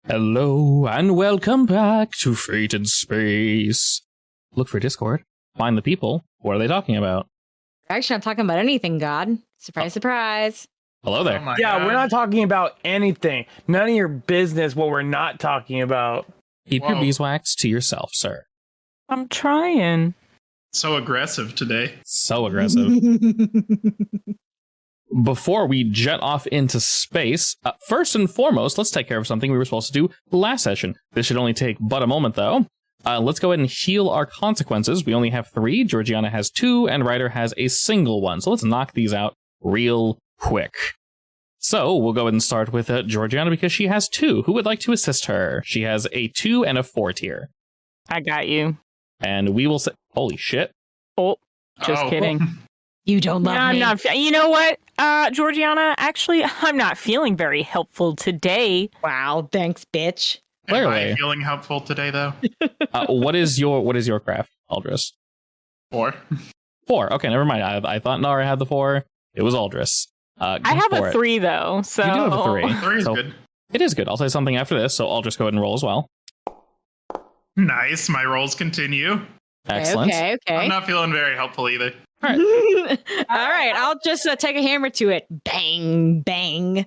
Hello and welcome back to Fate in Space. Look for Discord. Find the people. What are they talking about? We're actually not talking about anything, God. Surprise, surprise. Hello there. Oh Yeah, God. we're not talking about anything. None of your business what we're not talking about. Keep your beeswax to yourself, sir. I'm trying. So aggressive today. So aggressive. Before we jet off into space, first and foremost, let's take care of something we were supposed to do last session. This should only take but a moment, though. Let's go ahead and heal our consequences. We only have 3, Georgiana has 2, and Ryder has a single one. So let's knock these out real quick. So we'll go ahead and start with Georgiana because she has 2. Who would like to assist her? She has a 2 and a 4 tier. I got you. And we will say, holy shit. Oh, just kidding. You don't love me. I'm not. You know what, Georgiana? Actually, I'm not feeling very helpful today. Wow, thanks, bitch. Am Clearly. I feeling helpful today, though? What is your craft, Aldris? 4. 4. Okay, never mind. I thought Nara had the 4. It was Aldris. I have a 3 though, so You do have a 3. 3 is So good. it is good. I'll say something after this, so Aldris go ahead and roll as well. Nice. My rolls continue. Excellent. Okay. I'm not feeling very helpful either. All right, I'll just take a hammer to it. Bang, bang.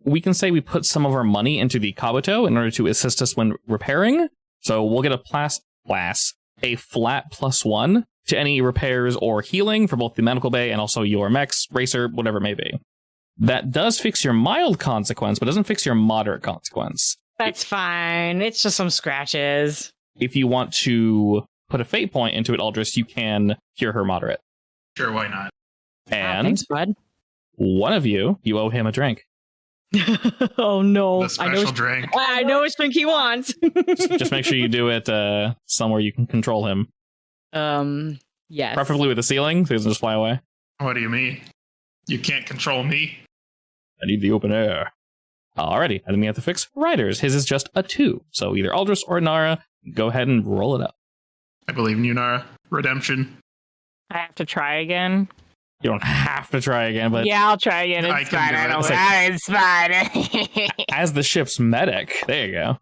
We can say we put some of our money into the Kabuto in order to assist us when repairing. So we'll get a flat +1 to any repairs or healing for both the medical bay and also your mechs, racer, whatever it may be. That does fix your mild consequence, but doesn't fix your moderate consequence. That's fine. It's just some scratches. If you want to put a fate point into it, Aldris, you can cure her moderate. Sure, why not? And Thanks, bud. one of you owe him a drink. Oh no! The special drink. I know which drink he wants. Just make sure you do it somewhere you can control him. Yes. Preferably with the ceiling, so he doesn't just fly away. What do you mean? You can't control me? I need the open air. Alrighty, and then we have to fix Ryder's. His is just a 2, so either Aldris or Nara, go ahead and roll it up. I believe in you, Nara. Redemption. I have to try again. You don't have to try again, but Yeah, I'll try again. I It's can fine. do it. It's fine. as the ship's medic, there you go.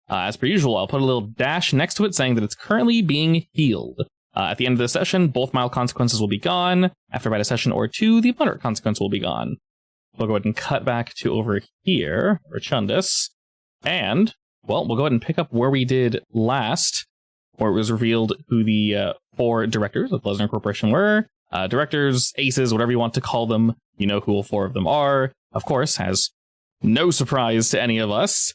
As per usual, I'll put a little dash next to it saying that it's currently being healed. At the end of the session, both mild consequences will be gone. After about a session or 2, the moderate consequence will be gone. We'll go ahead and cut back to over here, or Chundus. And, well, we'll go ahead and pick up where we did last, where it was revealed who the 4 directors of Lesnar Corporation were. Directors, aces, whatever you want to call them. You know who all 4 of them are. Of course, as no surprise to any of us,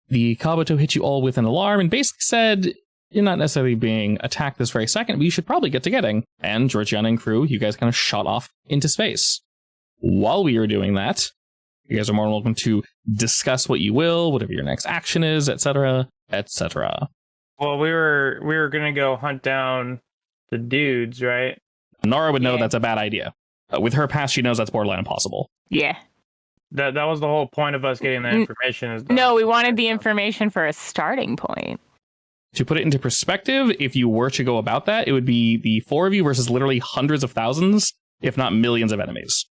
the Kabuto hit you all with an alarm and basically said, you're not necessarily being attacked this very second, but you should probably get to getting. And Georgiana and crew, you guys kind of shot off into space. While we were doing that, you guys are more than welcome to discuss what you will, whatever your next action is, etc., etc. Well, we were gonna go hunt down the dudes, right? Nara would know Yeah. that's a bad idea. With her past, she knows that's borderline impossible. Yeah. That was the whole point of us getting that information. Is No, we wanted the information for a starting point. To put it into perspective, if you were to go about that, it would be the 4 of you versus literally hundreds of thousands, if not millions of enemies.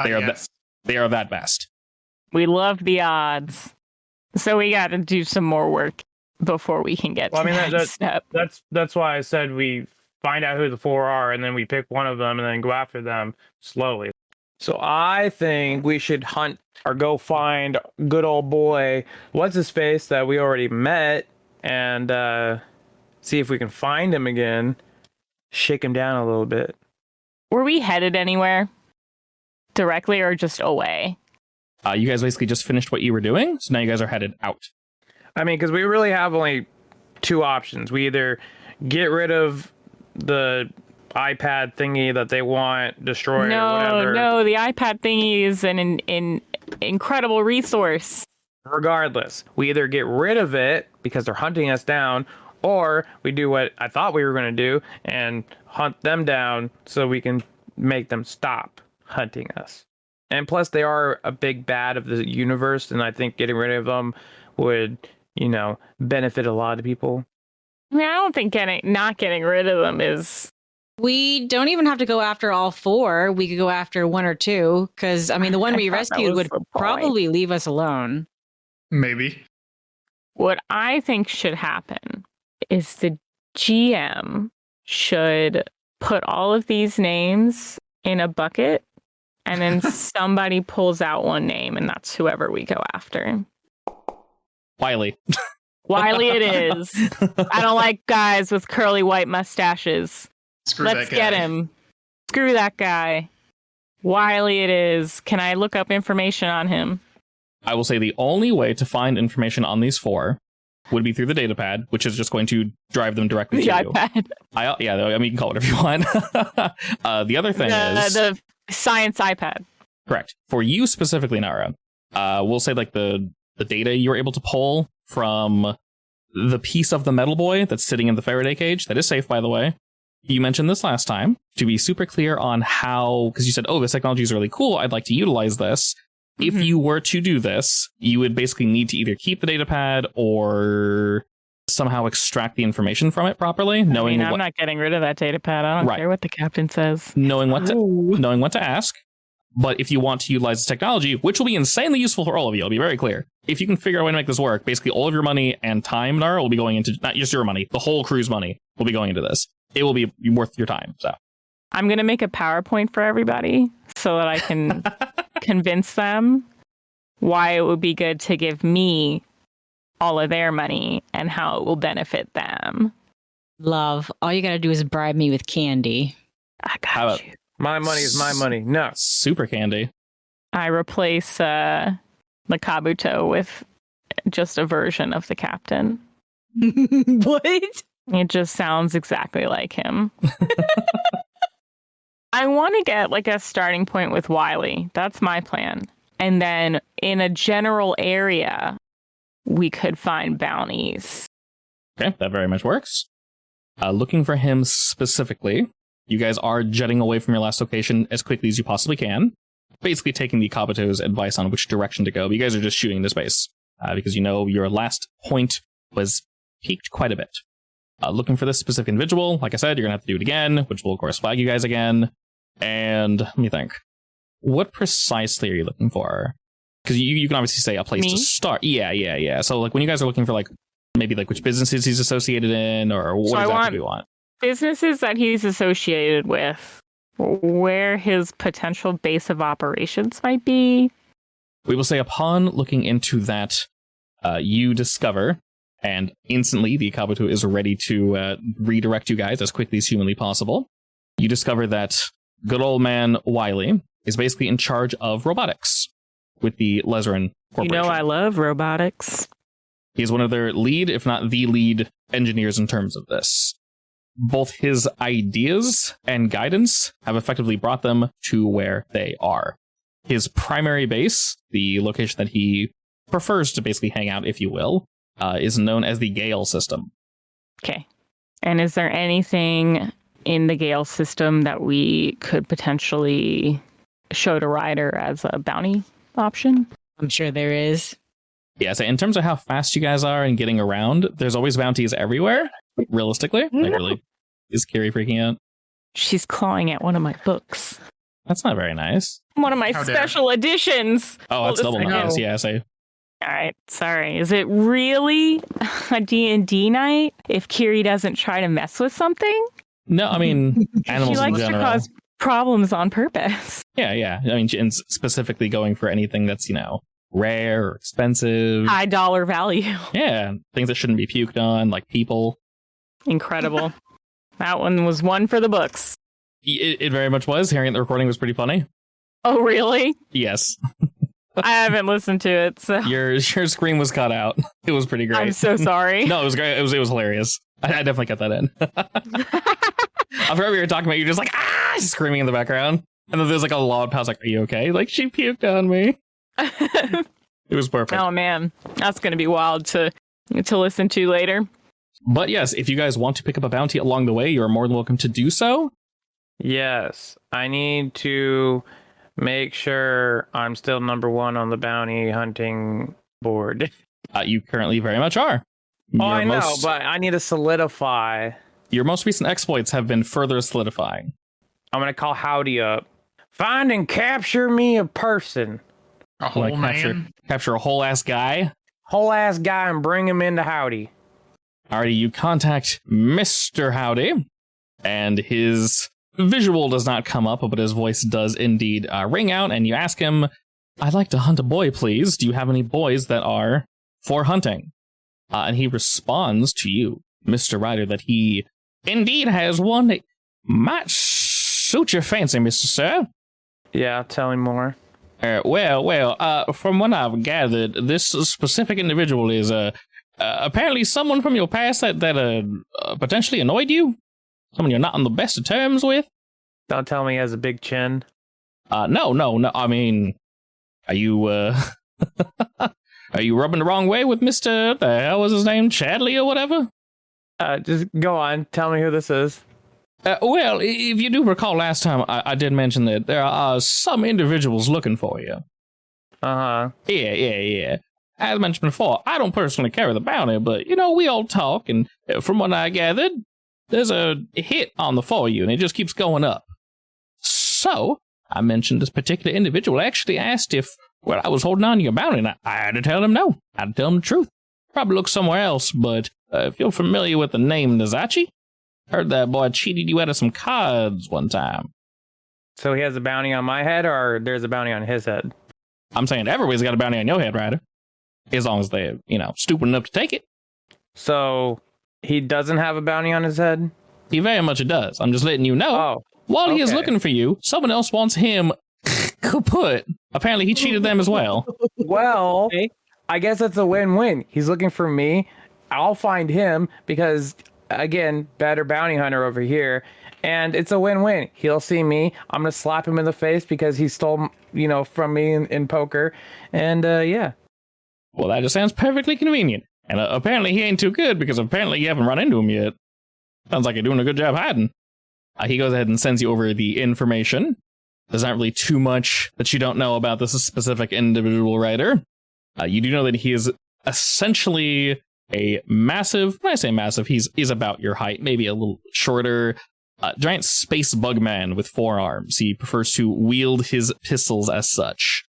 They are Yes. They are that best. We love the odds, so we got to do some more work before we can get Well, I to mean, that step. that's why I said we find out who the 4 are, and then we pick one of them, and then go after them slowly. So I think we should hunt or go find good old boy, what's his face that we already met, and see if we can find him again. Shake him down a little bit. Were we headed anywhere directly or just away? You guys basically just finished what you were doing, so now you guys are headed out. I mean, because we really have only 2 options. We either get rid of the iPad thingy that they want destroyed or whatever. No, the iPad thingy is an incredible resource. Regardless, we either get rid of it because they're hunting us down, or we do what I thought we were going to do and hunt them down so we can make them stop hunting us. And plus, they are a big bad of the universe, and I think getting rid of them would, benefit a lot of people. I mean, I don't think not getting rid of them is. We don't even have to go after all 4. We could go after 1 or 2, because, I mean, the one I we thought that rescued was would the point. probably leave us alone. Maybe. What I think should happen is the GM should put all of these names in a bucket, and then somebody pulls out one name, and that's whoever we go after. Wiley. Wiley it is. I don't like guys with curly white mustaches. Screw Let's that guy. get him. Screw that guy. Wiley it is. Can I look up information on him? I will say the only way to find information on these 4 would be through the datapad, which is just going to drive them directly The to you. iPad. I mean, you can call it whatever you want. The other thing is... The science iPad. Correct. For you specifically, Nara, we'll say like the data you were able to pull from the piece of the metal boy that's sitting in the Faraday cage. That is safe, by the way. You mentioned this last time. To be super clear on how, because you said, oh, this technology is really cool, I'd like to utilize this. If you were to do this, you would basically need to either keep the datapad or somehow extract the information from it properly, knowing I'm not getting rid of that datapad. I don't care what the captain says. knowing what to ask. But if you want to utilize this technology, which will be insanely useful for all of you, I'll be very clear. If you can figure out a way to make this work, basically all of your money and time, Nara, will be going into, not just your money, the whole crew's money will be going into this. It will be worth your time. So I'm going to make a PowerPoint for everybody so that I can convince them why it would be good to give me all of their money and how it will benefit them. Love. All you got to do is bribe me with candy. I How got about- you. My money is my money. No. super candy. I replace the Kabuto with just a version of the captain. What? It just sounds exactly like him. I want to get like a starting point with Wiley. That's my plan. And then in a general area, we could find bounties. Okay, that very much works. Looking for him specifically, you guys are jetting away from your last location as quickly as you possibly can. Basically taking the Kabuto's advice on which direction to go. But you guys are just shooting into space because you know your last point was peaked quite a bit. Looking for this specific individual, like I said, you're going to have to do it again, which will, of course, flag you guys again. And let me think. What precisely are you looking for? Because you can obviously say a place Me? to start. Yeah. So, like, when you guys are looking for, like, maybe, like, which businesses he's associated in, or what exactly do you want? Businesses that he's associated with, where his potential base of operations might be. We will say upon looking into that, you discover, and instantly the Kabuto is ready to redirect you guys as quickly as humanly possible. You discover that good old man Wiley is basically in charge of robotics with the Lezerin Corporation. You know I love robotics. He's one of their lead, if not the lead, engineers in terms of this. Both his ideas and guidance have effectively brought them to where they are. His primary base, the location that he prefers to basically hang out, if you will, is known as the Gale system. Okay. And is there anything in the Gale system that we could potentially show to Ryder as a bounty option? I'm sure there is. Yeah, so in terms of how fast you guys are and getting around, there's always bounties everywhere, realistically. Like, really, is Carrie freaking out? She's clawing at one of my books. That's not very nice. One of my How dare. special editions. Oh, that's Hold double a second. nice. Yeah, so All right, sorry. Is it really a D&D night if Kiri doesn't try to mess with something? no, I mean, She animals in likes to general. cause problems on purpose. Yeah. I mean, and specifically going for anything that's, rare or expensive. High dollar value. Yeah, things that shouldn't be puked on, like people. Incredible. That one was one for the books. It very much was. Hearing the recording was pretty funny. Oh, really? Yes. I haven't listened to it, so Your screen was cut out. It was pretty great. I'm so sorry. No, it was great. It was hilarious. I definitely got that in. I forgot we were talking about you just like, screaming in the background. And then there's like a loud pause, like, are you okay? Like, she puked on me. It was perfect. Oh man, that's going to be wild to listen to later. But yes, if you guys want to pick up a bounty along the way, you're more than welcome to do so. Yes, I need to make sure I'm still number one on the bounty hunting board. You currently very much are. Oh, I know, but I need to solidify. Your most recent exploits have been further solidifying. I'm going to call Howdy up. Find and capture me a person. A whole Like, man. capture a whole ass guy. whole ass guy and bring him into Howdy. Alrighty, you contact Mr. Howdy, and his visual does not come up, but his voice does indeed ring out, and you ask him, I'd like to hunt a boy, please. Do you have any boys that are for hunting? And he responds to you, Mr. Ryder, that he indeed has one that might suit your fancy, Mr. Sir. Yeah, tell me more. From what I've gathered, this specific individual is apparently someone from your past that potentially annoyed you? Someone you're not on the best of terms with? Don't tell me he has a big chin. No. I mean, are you, are you rubbing the wrong way with Mr. the hell was his name? Chadley or whatever? Just go on. Tell me who this is. Well, if you do recall last time, I did mention that there are some individuals looking for you. Uh-huh. Yeah. As mentioned before, I don't personally carry the bounty, but, we all talk, and from what I gathered, there's a hit on the for you, and it just keeps going up. So, I mentioned this particular individual actually asked if, I was holding on to your bounty, and I had to tell him no. I had to tell him the truth. Probably look somewhere else, but if you're familiar with the name Nazachi, heard that boy cheated you out of some cards one time. So he has a bounty on my head, or there's a bounty on his head? I'm saying everybody's got a bounty on your head, Ryder. As long as they're, stupid enough to take it. So he doesn't have a bounty on his head? He very much does. I'm just letting you know. Oh, while he is looking for you, someone else wants him kaput. Apparently he cheated them as well. Well, Okay. I guess it's a win-win. He's looking for me. I'll find him because, again, better bounty hunter over here. And it's a win-win. He'll see me. I'm going to slap him in the face because he stole, from me in poker. And, yeah. Well, that just sounds perfectly convenient. And apparently he ain't too good because apparently you haven't run into him yet. Sounds like you're doing a good job hiding. He goes ahead and sends you over the information. There's not really too much that you don't know about this specific individual writer. You do know that he is essentially a massive, when I say massive, he's about your height, maybe a little shorter, giant space bugman with 4 arms. He prefers to wield his pistols as such.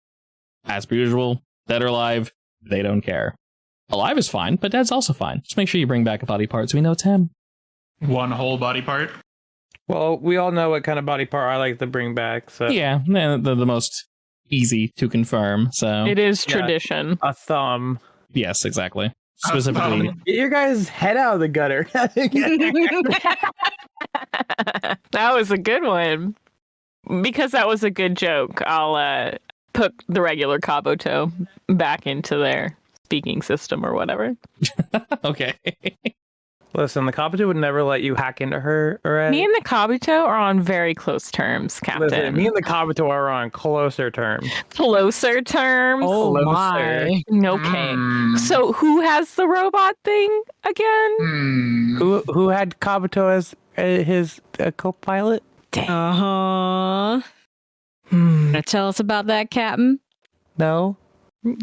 As per usual, dead or alive, they don't care. Alive is fine, but dead's also fine. Just make sure you bring back a body part so we know it's him. One whole body part. Well, we all know what kind of body part I like to bring back. So Yeah, the most easy to confirm, so... It is tradition. a thumb. Yes, exactly. Specifically... Get your guys' head out of the gutter. That was a good one. Because that was a good joke, I'll put the regular Kabuto back into their speaking system or whatever. Okay. Listen, the Kabuto would never let you hack into her, alright? Me and the Kabuto are on very close terms, Captain. Listen, me and the Kabuto are on closer terms. Closer terms? Oh Closer. my. Okay. So who has the robot thing again? Who had Kabuto as his co-pilot? Uh-huh. Gonna tell us about that, Captain? No. We're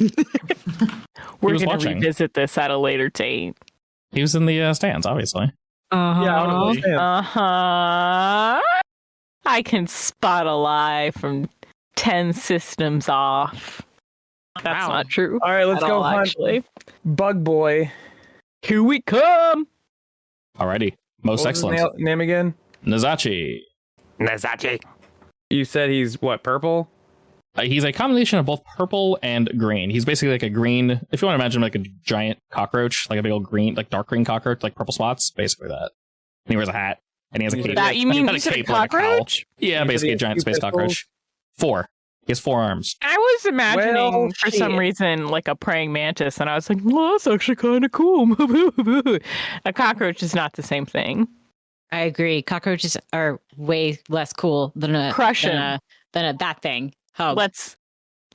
was going to watching. revisit this at a later date. He was in the stands, obviously. Uh-huh. Yeah, I don't understand. Uh-huh. I can spot a lie from 10 systems off. That's Wow. not true. All right, let's at go all, hunt actually. Bug Boy. Here we come. Alrighty. Most What was his excellent. name again? Nazachi. Nazachi. You said he's what, purple? He's a combination of both purple and green. He's basically like a green, if you want to imagine like a giant cockroach, like a big old green, like dark green cockroach, like purple spots, basically that. And he wears a hat, and he has a cape. That, you mean He's got you said a cape like a cowl. cockroach? Yeah, You basically said a giant two space pistols? cockroach. 4. He has 4 arms. I was imagining Well, for some shit. reason like a praying mantis, and I was like, well, that's actually kind of cool. A cockroach is not the same thing. I agree. Cockroaches are way less cool than Crush 'em. that thing. Oh, Let's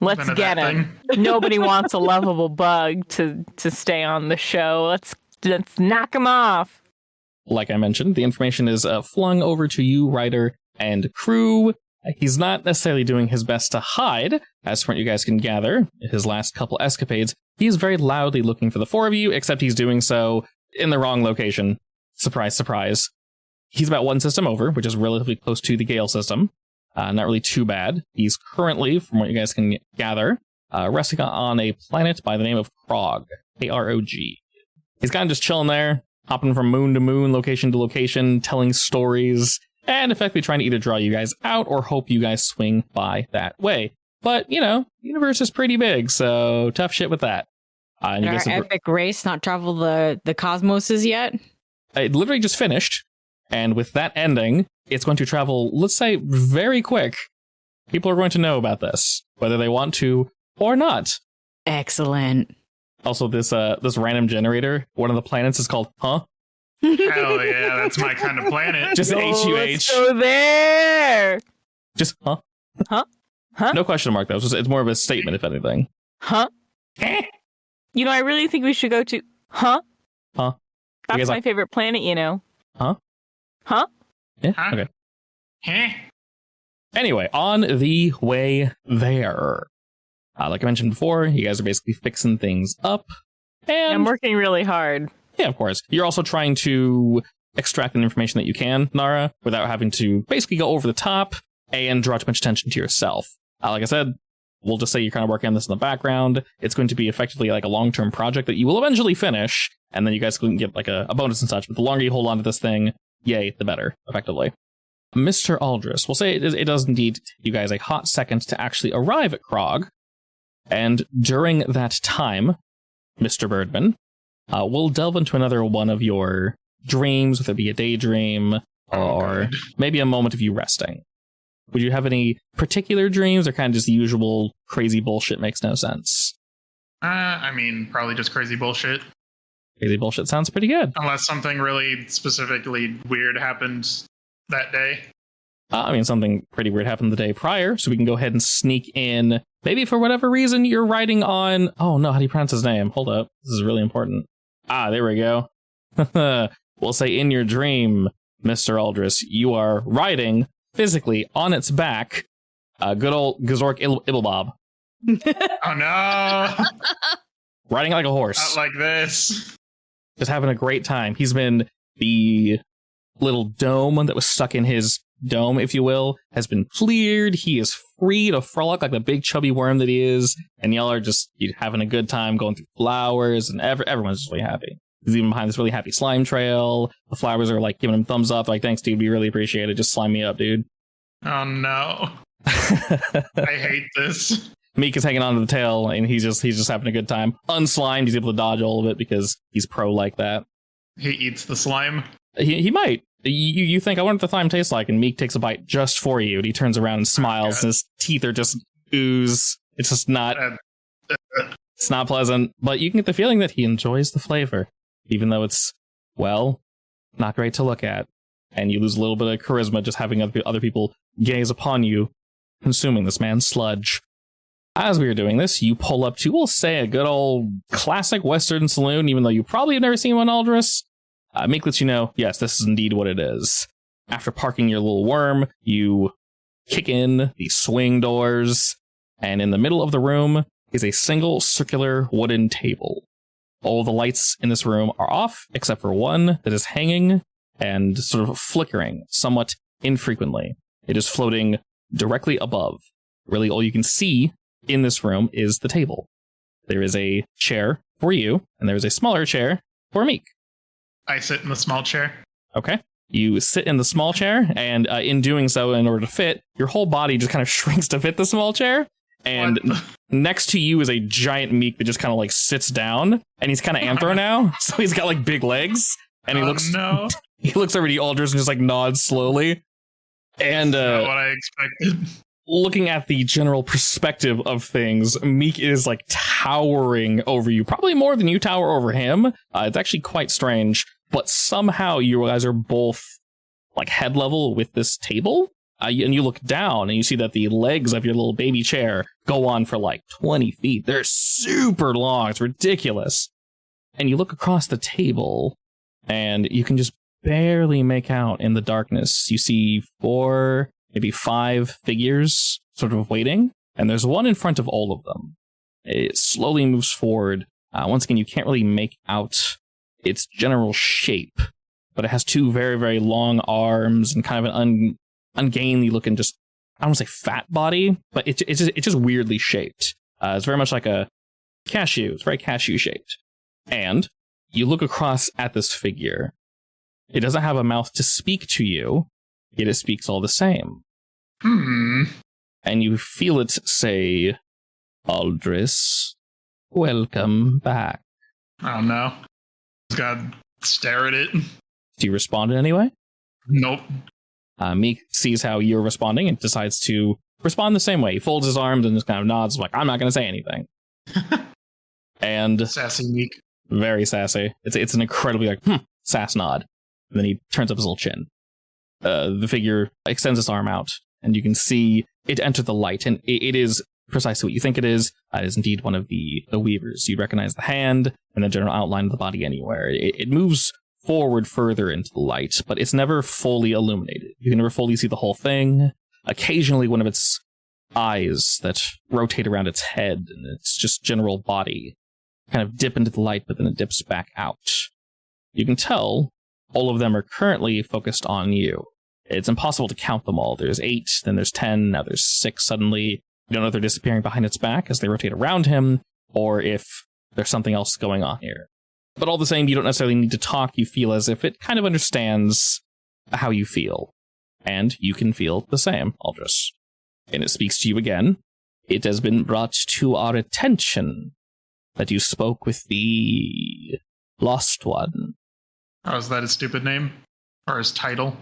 None of get that him. thing. Nobody wants a lovable bug to stay on the show. Let's knock him off. Like I mentioned, the information is flung over to you, writer, and crew. He's not necessarily doing his best to hide, as from what you guys can gather. His last couple escapades, he is very loudly looking for the 4 of you, except he's doing so in the wrong location. Surprise, surprise. He's about 1 system over, which is relatively close to the Gale system. Not really too bad. He's currently, from what you guys can gather, resting on a planet by the name of Krog. A-R-O-G. He's kind of just chilling there, hopping from moon to moon, location to location, telling stories, and effectively trying to either draw you guys out or hope you guys swing by that way. But, you know, the universe is pretty big, so tough shit with that. And you Our guys epic race not travel the cosmoses yet? it literally just finished, and with that ending, it's going to travel, let's say, very quick. People are going to know about this, whether they want to or not. Excellent. Also, this random generator, one of the planets is called Huh? Hell yeah, that's my kind of planet. Just Let's H-U-H. go there. Just Huh? Huh? Huh? No question mark, though. It's more of a statement, if anything. Huh? You know, I really think we should go to Huh? Huh? You That's guys my like- favorite planet, you know. Huh? Huh? Yeah? Huh? Okay. Huh? Anyway, on the way there. Like I mentioned before, you guys are basically fixing things up. And I'm working really hard. yeah, of course. You're also trying to extract the information that you can, Nara, without having to basically go over the top and draw too much attention to yourself. Like I said, we'll just say you're kind of working on this in the background. It's going to be effectively like a long-term project that you will eventually finish, and then you guys can get like a bonus and such. But the longer you hold on to this thing, yay, the better, effectively. Mr. Aldris, we'll say it does indeed take you guys a hot second to actually arrive at Krog. And during that time, Mr. Birdman, we'll delve into another one of your dreams, whether it be a daydream or maybe a moment of you resting. Would you have any particular dreams, or kind of just the usual crazy bullshit makes no sense? I mean, probably just crazy bullshit. Crazy bullshit sounds pretty good. Unless something really specifically weird happened that day. I mean, something pretty weird happened the day prior, so we can go ahead and sneak in. Maybe for whatever reason you're writing on... Oh no, how do you pronounce his name? Hold up. This is really important. There we go. We'll say in your dream, Mr. Aldris, you are riding physically on its back, good old Gazork Ibblebob. Oh no! Riding like a horse. Not like this. Just having a great time. He's been the little dome that was stuck in his dome, if you will, has been cleared. He is free to frolic like the big chubby worm that he is, and y'all are just having a good time going through flowers, and everyone's just really happy. He's even behind this really happy slime trail. The flowers are like giving him thumbs up, like, thanks dude, we really appreciate it, just slime me up, dude. Oh no. I hate this. Meek is hanging on to the tail, and he's just having a good time. Unslimed, he's able to dodge all of it because he's pro like that. He eats the slime. He might. You think, I wonder what the slime tastes like, and Meek takes a bite just for you, and he turns around and smiles, and his teeth are just ooze. It's just not... It's not pleasant, but you can get the feeling that he enjoys the flavor, even though it's, well, not great to look at. And you lose a little bit of charisma just having other people gaze upon you, consuming this man's sludge. As we are doing this, you pull up to, we'll say, a good old classic Western saloon, even though you probably have never seen one, Aldris. Meek lets you know, yes, this is indeed what it is. After parking your little worm, you kick in the swing doors, and in the middle of the room is a single circular wooden table. All the lights in this room are off, except for one that is hanging and sort of flickering somewhat infrequently. It is floating directly above. Really, all you can see in this room is the table. There is a chair for you, and there is a smaller chair for Meek. I sit in the small chair. Okay. You sit in the small chair, and in doing so, in order to fit, your whole body just kind of shrinks to fit the small chair. And next to you is a giant Meek that just kind of like sits down, and he's kind of anthro now, so he's got like big legs, and he looks over to Aldris and just like nods slowly. And not what I expected. Looking at the general perspective of things, Meek is like towering over you, probably more than you tower over him. It's actually quite strange, but somehow you guys are both like head level with this table. And you look down and you see that the legs of your little baby chair go on for like 20 feet. They're super long. It's ridiculous. And you look across the table and you can just barely make out in the darkness. You see 4, maybe 5 figures sort of waiting. And there's one in front of all of them. It slowly moves forward. Once again, you can't really make out its general shape, but it has 2 very, very long arms and kind of an ungainly looking, just, I don't want to say fat body, but it's just weirdly shaped. It's very much like a cashew. It's very cashew shaped. And you look across at this figure. It doesn't have a mouth to speak to you, yet it speaks all the same. And you feel it say, Aldris, welcome back. Oh no. Just gotta stare at it. Do you respond in any way? Nope. Meek sees how you're responding and decides to respond the same way. He folds his arms and just kind of nods like, I'm not going to say anything. And Sassy Meek. very sassy. It's an incredibly sass nod. And then he turns up his little chin. The figure extends its arm out, and you can see it enter the light, and it is precisely what you think it is. It is indeed one of the weavers. You recognize the hand and the general outline of the body anywhere. It moves forward further into the light, but it's never fully illuminated. You can never fully see the whole thing. Occasionally one of its eyes that rotate around its head and its just general body kind of dip into the light, but then it dips back out. You can tell all of them are currently focused on you. It's impossible to count them all. There's 8, then there's 10, now there's 6 suddenly. You don't know if they're disappearing behind its back as they rotate around him, or if there's something else going on here. But all the same, you don't necessarily need to talk. You feel as if it kind of understands how you feel. And you can feel the same, Aldris. And it speaks to you again. It has been brought to our attention that you spoke with the Lost One. Oh, is that his stupid name? Or his title?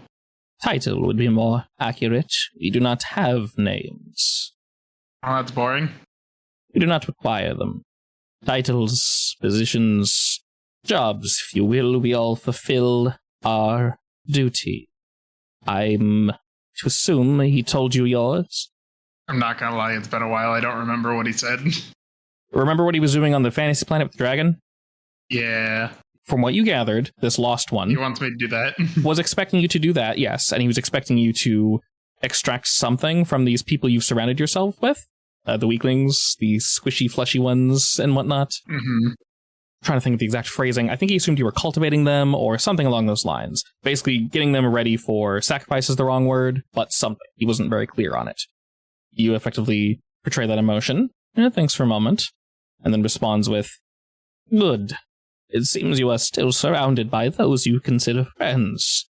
Title would be more accurate. We do not have names. Oh, that's boring. We do not require them. Titles, positions, jobs, if you will, we all fulfill our duty. I'm to assume he told you yours? I'm not gonna lie, it's been a while. I don't remember what he said. Remember what he was doing on the fantasy planet with the dragon? Yeah. From what you gathered, this Lost One He wants me to do that. was expecting you to do that, yes, and he was expecting you to extract something from these people you've surrounded yourself with. The weaklings, the squishy, fleshy ones, and whatnot. Mm-hmm. Trying to think of the exact phrasing. I think he assumed you were cultivating them or something along those lines. Basically, getting them ready for sacrifice is the wrong word, but something. He wasn't very clear on it. You effectively portray that emotion, and it thinks for a moment, and then responds with, Good. It seems you are still surrounded by those you consider friends.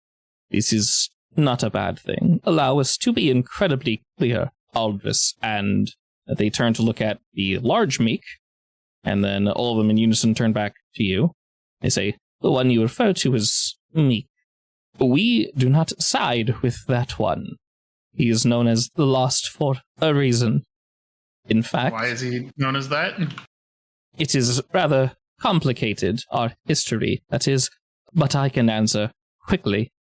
This is not a bad thing. Allow us to be incredibly clear, Aldris, and they turn to look at the large Meek, and then all of them in unison turn back to you. They say, the one you refer to as Meek. We do not side with that one. He is known as the Lost for a reason. In fact... Why is he known as that? It is rather complicated, our history, that is, but I can answer quickly.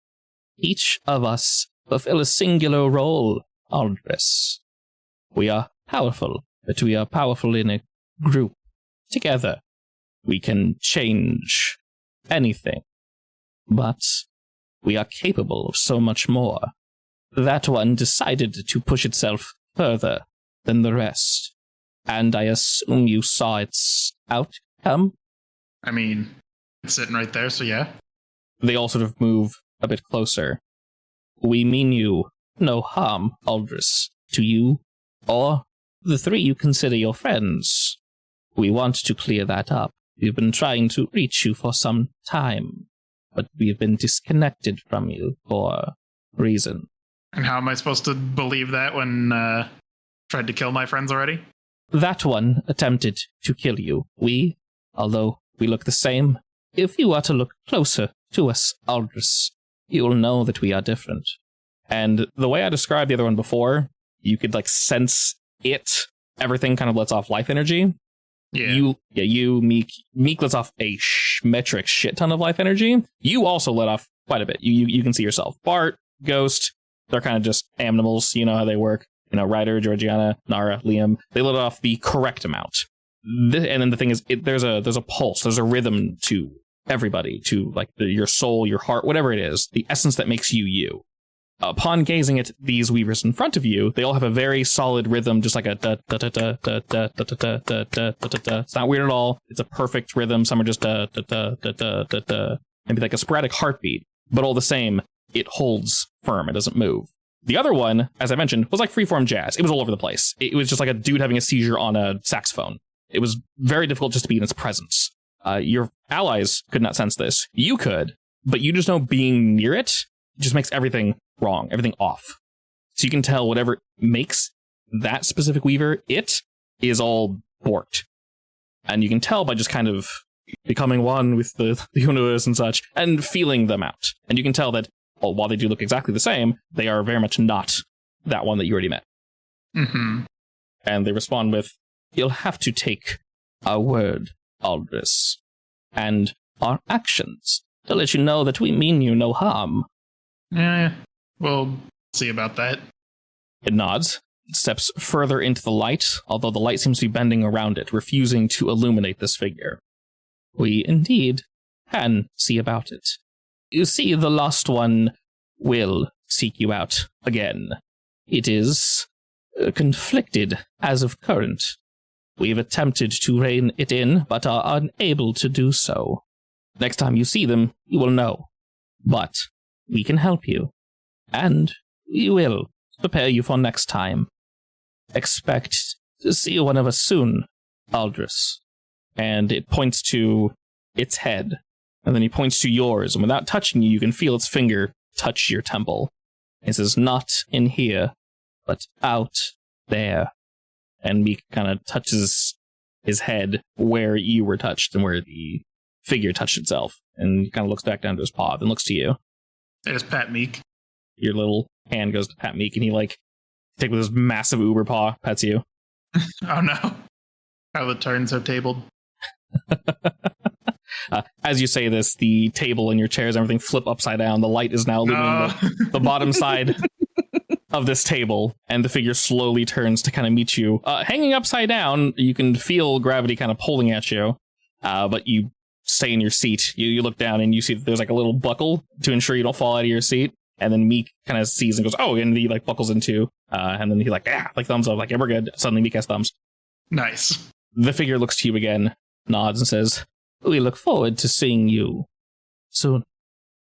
Each of us fulfill a singular role, Aldris. We are powerful, but we are powerful in a group. Together, we can change anything. But we are capable of so much more. That one decided to push itself further than the rest. And I assume you saw its outcome? I mean, it's sitting right there, so yeah. They all sort of move a bit closer. We mean you no harm, Aldris, to you, or the 3 you consider your friends. We want to clear that up. We've been trying to reach you for some time, but we've been disconnected from you for a reason. And how am I supposed to believe that when tried to kill my friends already? That one attempted to kill you. We, although we look the same, if you are to look closer to us, Aldris, you will know that we are different. And the way I described the other one before, you could sense it. Everything kind of lets off life energy. Yeah. Meek lets off a metric shit ton of life energy. You also let off quite a bit. You can see yourself. Bart, Ghost, they're kind of just animals. You know how they work. Ryder, Georgiana, Nara, Liam. They let off the correct amount. And then the thing is, there's a pulse, there's a rhythm to everybody, to your soul, your heart, whatever it is, the essence that makes you you. Upon gazing at these weavers in front of you, they all have a very solid rhythm, just like a da da da da da da da da da da da da. It's not weird at all. It's a perfect rhythm. Some are just da da da da da da da, maybe like a sporadic heartbeat, but all the same, it holds firm. It doesn't move. The other one, as I mentioned, was like freeform jazz. It was all over the place. It was just like a dude having a seizure on a saxophone. It was very difficult just to be in its presence. Your allies could not sense this. You could, but you just know being near it just makes everything wrong, everything off. So you can tell whatever makes that specific weaver, it is all borked. And you can tell by just kind of becoming one with the universe and such, and feeling them out. And you can tell that, well, while they do look exactly the same, they are very much not that one that you already met. Mm-hmm. And they respond with, "You'll have to take our word, Aldris, and our actions to let you know that we mean you no harm." Yeah, we'll see about that. It nods, steps further into the light, although the light seems to be bending around it, refusing to illuminate this figure. "We indeed can see about it. You see, the Lost One will seek you out again. It is conflicted as of current. We've attempted to rein it in, but are unable to do so. Next time you see them, you will know. But we can help you. And we will prepare you for next time. Expect to see one of us soon, Aldris." And it points to its head. And then he points to yours, and without touching you, you can feel its finger touch your temple. It says, "Not in here, but out there." And Meek kind of touches his head where you were touched and where the figure touched itself. And he kind of looks back down to his paw, then looks to you. There's Pat Meek. Your little hand goes to pat Meek, and he, like, take with his massive uber paw, pets you. Oh no. How the turns are tabled. As you say this, the table and your chairs and everything flip upside down. The light is now illuminating the bottom side of this table, and the figure slowly turns to kind of meet you. Hanging upside down, you can feel gravity kind of pulling at you, but you stay in your seat. You look down and you see that there's like a little buckle to ensure you don't fall out of your seat. And then Meek kind of sees and goes, "Oh," and he like buckles into, and then he like thumbs up, like, "Yeah, we're good." Suddenly Meek has thumbs. Nice. The figure looks to you again, nods, and says, "We look forward to seeing you soon."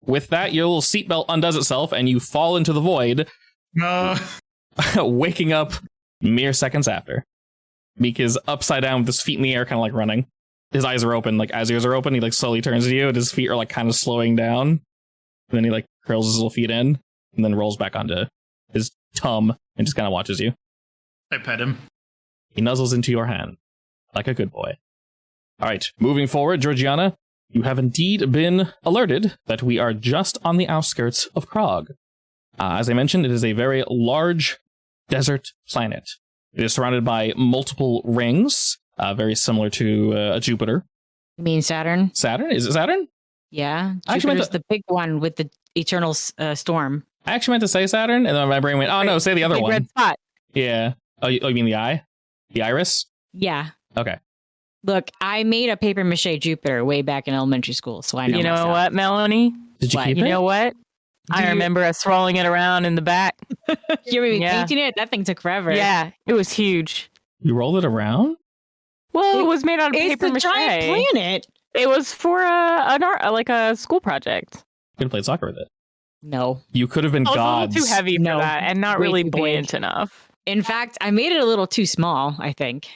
With that, your little seatbelt undoes itself, and you fall into the void, No. waking up mere seconds after. Meek is upside down with his feet in the air, kind of like running. His eyes are open, like as yours are open, he like slowly turns to you, and his feet are like kind of slowing down. And then he like curls his little feet in, and then rolls back onto his tum, and just kind of watches you. I pet him. He nuzzles into your hand, like a good boy. All right, moving forward, Georgiana, you have indeed been alerted that we are just on the outskirts of Krog. As I mentioned, it is a very large desert planet. It is surrounded by multiple rings, very similar to a Jupiter. You mean Saturn? Saturn? Is it Saturn? Yeah. I actually meant Jupiter's the big one with the eternal storm. I actually meant to say Saturn, and then my brain went, "Oh no, say the other Big one." red spot. Yeah. Oh, you mean the eye? The iris? Yeah. Okay. Look, I made a paper mache Jupiter way back in elementary school, so I know. You know myself. what, Melanie? Did you What? keep You it? know what? I remember us rolling it around in the back. You were Yeah. painting it? That thing took forever. Yeah, it was huge. You rolled it around? Well, it was made out of It's paper the mache. giant planet. It was for an art, like a school project. You could have played soccer with it. No. You could have been It was gods. a little too heavy for No, that, and not way really too buoyant big. enough. In fact, I made it a little too small, I think.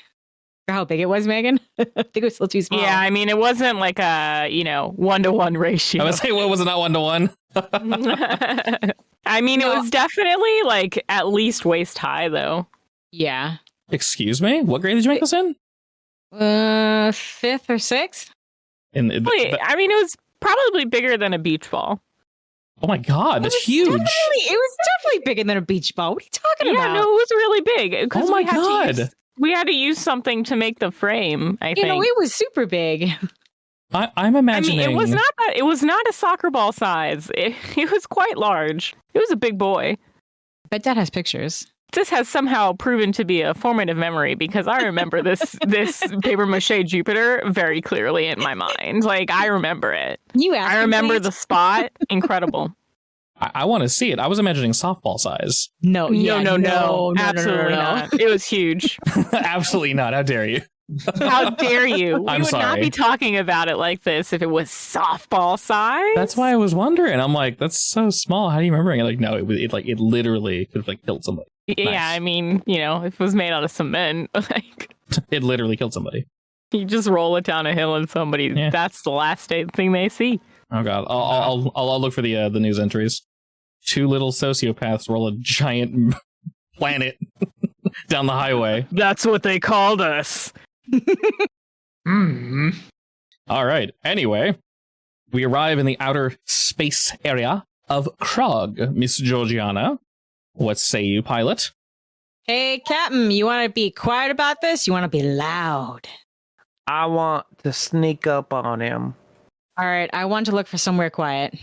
For how big it was, Megan? I think it was still too small. Yeah, I mean, it wasn't like a 1-to-1 ratio. I would say, what was it, not 1-to-1? I mean, No. it was definitely like at least waist high, though. Yeah. Excuse me? What grade did you make this in? 5th or 6th? Wait, I mean, it was probably bigger than a beach ball. Oh my god, that's huge. It was definitely bigger than a beach ball. What are you talking Yeah, about? no, it was really big. 'Cause Oh my we had to god. we had to use something to make the frame. I You think. know, it was super big. I'm I imagining. mean, it was not that. It was not a soccer ball size. It was quite large. It was a big boy. But Dad has pictures. This has somehow proven to be a formative memory because I remember this paper mache Jupiter very clearly in my mind. Like, I remember it. You asked. I remember the spot. Incredible. I want to see it. I was imagining softball size. No, No, absolutely not. It was huge. Absolutely not. How dare you? How dare you? We I'm would not sorry. be talking about it like this if it was softball size. That's why I was wondering. I'm like, that's so small. How do you remember it? Like, no, it literally could have like killed somebody. Yeah, Nice. I mean, if it was made out of cement, like It literally killed somebody. You just roll it down a hill and that's the last thing they see. Oh god, I'll look for the news entries. 2 little sociopaths roll a giant planet down the highway. That's what they called us. All right. Anyway, we arrive in the outer space area of Krog. Miss Georgiana, what say you, pilot? Hey, Captain, you want to be quiet about this? You want to be loud? I want to sneak up on him, All right, I want to look for somewhere quiet.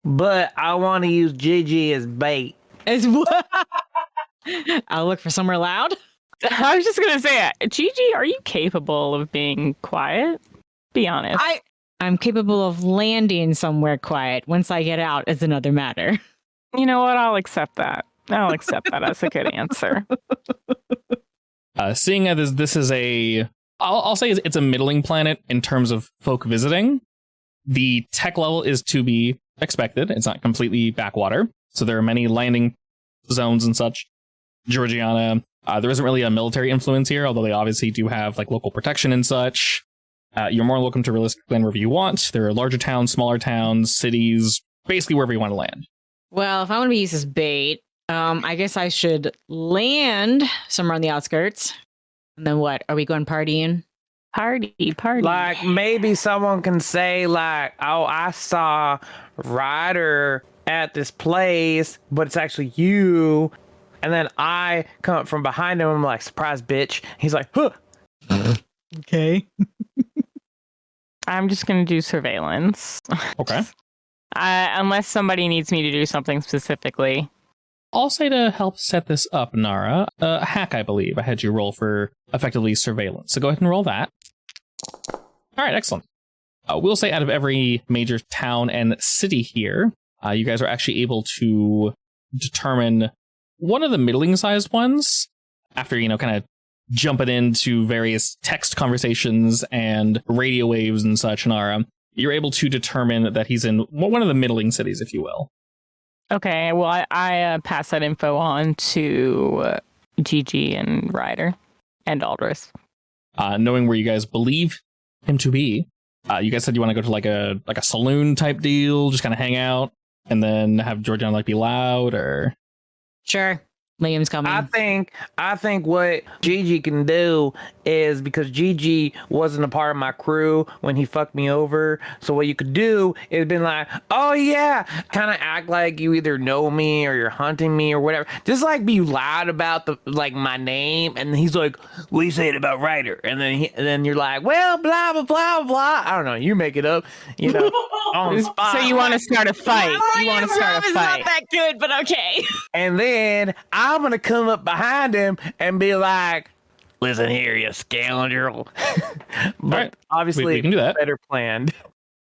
but I want to use Gigi as bait. As what? I'll look for somewhere loud. I was just gonna say, Gigi, are you capable of being quiet? Be honest. I'm capable of landing somewhere quiet. Once I get out, it's another matter. You know what? I'll accept that. I'll accept that as a good answer. Seeing as this is I'll say it's a middling planet in terms of folk visiting. The tech level is to be expected. It's not completely backwater. So there are many landing zones and such. Georgiana, there isn't really a military influence here, although they obviously do have like local protection and such. You're more welcome to realistically land wherever you want. There are larger towns, smaller towns, cities, basically wherever you want to land. Well, if I want to be used as bait, I guess I should land somewhere on the outskirts. And then what? Are we going partying? Party. Like maybe someone can say like, "Oh, I saw Ryder at this place, but it's actually you." And then I come up from behind him. I'm like, "Surprise, bitch!" He's like, "Huh." Okay. I'm just gonna do surveillance. Okay. Unless somebody needs me to do something specifically. I'll say to help set this up, Nara, hack, I believe. I had you roll for effectively surveillance. So go ahead and roll that. All right, excellent. We'll say out of every major town and city here, you guys are actually able to determine one of the middling-sized ones after, kind of jumping into various text conversations and radio waves and such, Nara. You're able to determine that he's in one of the middling cities, if you will. Okay, well, I pass that info on to Gigi and Ryder and Aldris. Knowing where you guys believe him to be, you guys said you want to go to like a saloon type deal, just kind of hang out, and then have Georgiana be loud, or Sure. Liam's coming. I think what Gigi can do is, because Gigi wasn't a part of my crew when he fucked me over, so what you could do is been like, "Oh yeah," kind of act like you either know me or you're hunting me or whatever. Just like be loud about my name, and he's like, "What are you saying about Ryder?" And then you're like, "Well, blah blah blah blah." I don't know. You make it up, on the spot. So you want to start a fight? You want to start a fight? Not that good, but okay. And then I'm going to come up behind him and be like, "Listen here, you scoundrel." But right. obviously, we can do that. Better planned.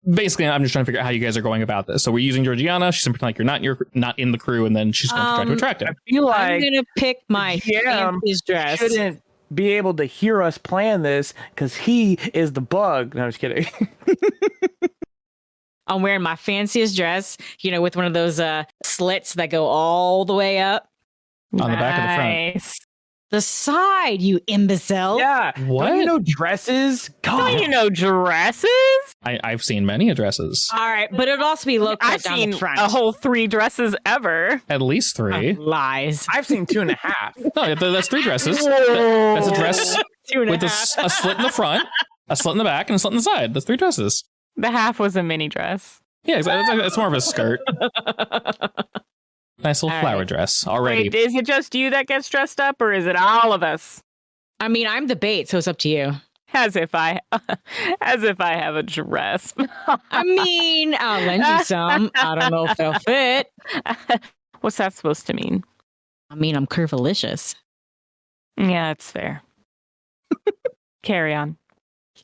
Basically, I'm just trying to figure out how you guys are going about this. So we're using Georgiana. She's pretending like you're not in the crew, and then she's going to try to attract him. I feel like I'm going to pick my fanciest dress. Shouldn't be able to hear us plan this because he is the bug. No, I'm just kidding. I'm wearing my fanciest dress, with one of those slits that go all the way up. On the back or the front? Nice. The side, you imbecile. Yeah. What? Don't you know dresses? God. Don't you know dresses? I've seen many dresses. All right, but it'll also be low cut I've down seen the front. a whole 3 dresses ever. At least 3. Lies. I've seen 2.5. No, that's 3 dresses. That's a dress 2.5. with a slit in the front, a slit in the back, and a slit in the side. That's 3 dresses. The half was a mini dress. Yeah, it's more of a skirt. Nice little flower dress already. Wait, is it just you that gets dressed up, or is it all of us? I mean, I'm the bait, so it's up to you. As if I have a dress. I mean, I'll lend you some. I don't know if they'll fit. What's that supposed to mean? I mean, I'm curvilicious. Yeah, that's fair. Carry on.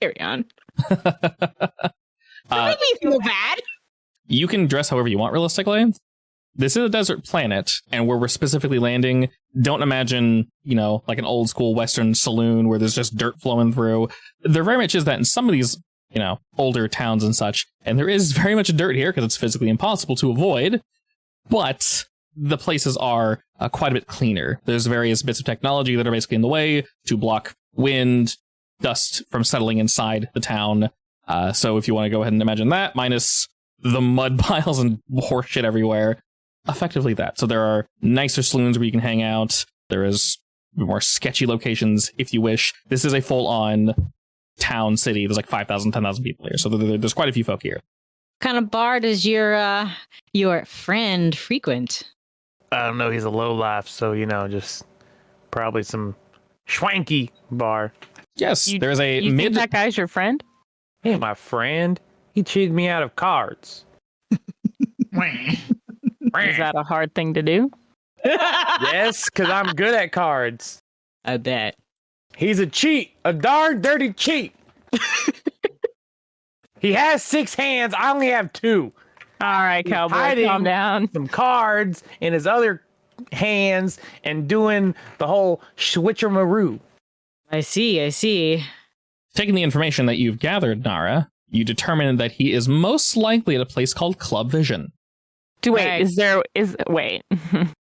Carry on. Don't make me feel bad. You can dress however you want, realistically. This is a desert planet, and where we're specifically landing, don't imagine, like an old school Western saloon where there's just dirt flowing through. There very much is that in some of these, older towns and such, and there is very much dirt here because it's physically impossible to avoid, but the places are quite a bit cleaner. There's various bits of technology that are basically in the way to block wind, dust from settling inside the town. So if you want to go ahead and imagine that, minus the mud piles and horse shit everywhere, effectively that. So there are nicer saloons where you can hang out. There is more sketchy locations if you wish. This is a full-on town city. There's like 5,000, 10,000 people here. So there's quite a few folk here. What kind of bar does your friend frequent? I don't know. He's a lowlife, so just probably some schwanky bar. Yes, there is a you think that guy's your friend? He ain't my friend. He cheated me out of cards. Is that a hard thing to do? Yes, because I'm good at cards. I bet. He's a cheat. A darn dirty cheat. He has 6 hands. I only have 2. All right, cowboy, hiding calm down. some cards in his other hands and doing the whole switcheroo. I see. Taking the information that you've gathered, Nara, you determine that he is most likely at a place called Club Vision. Wait, is this like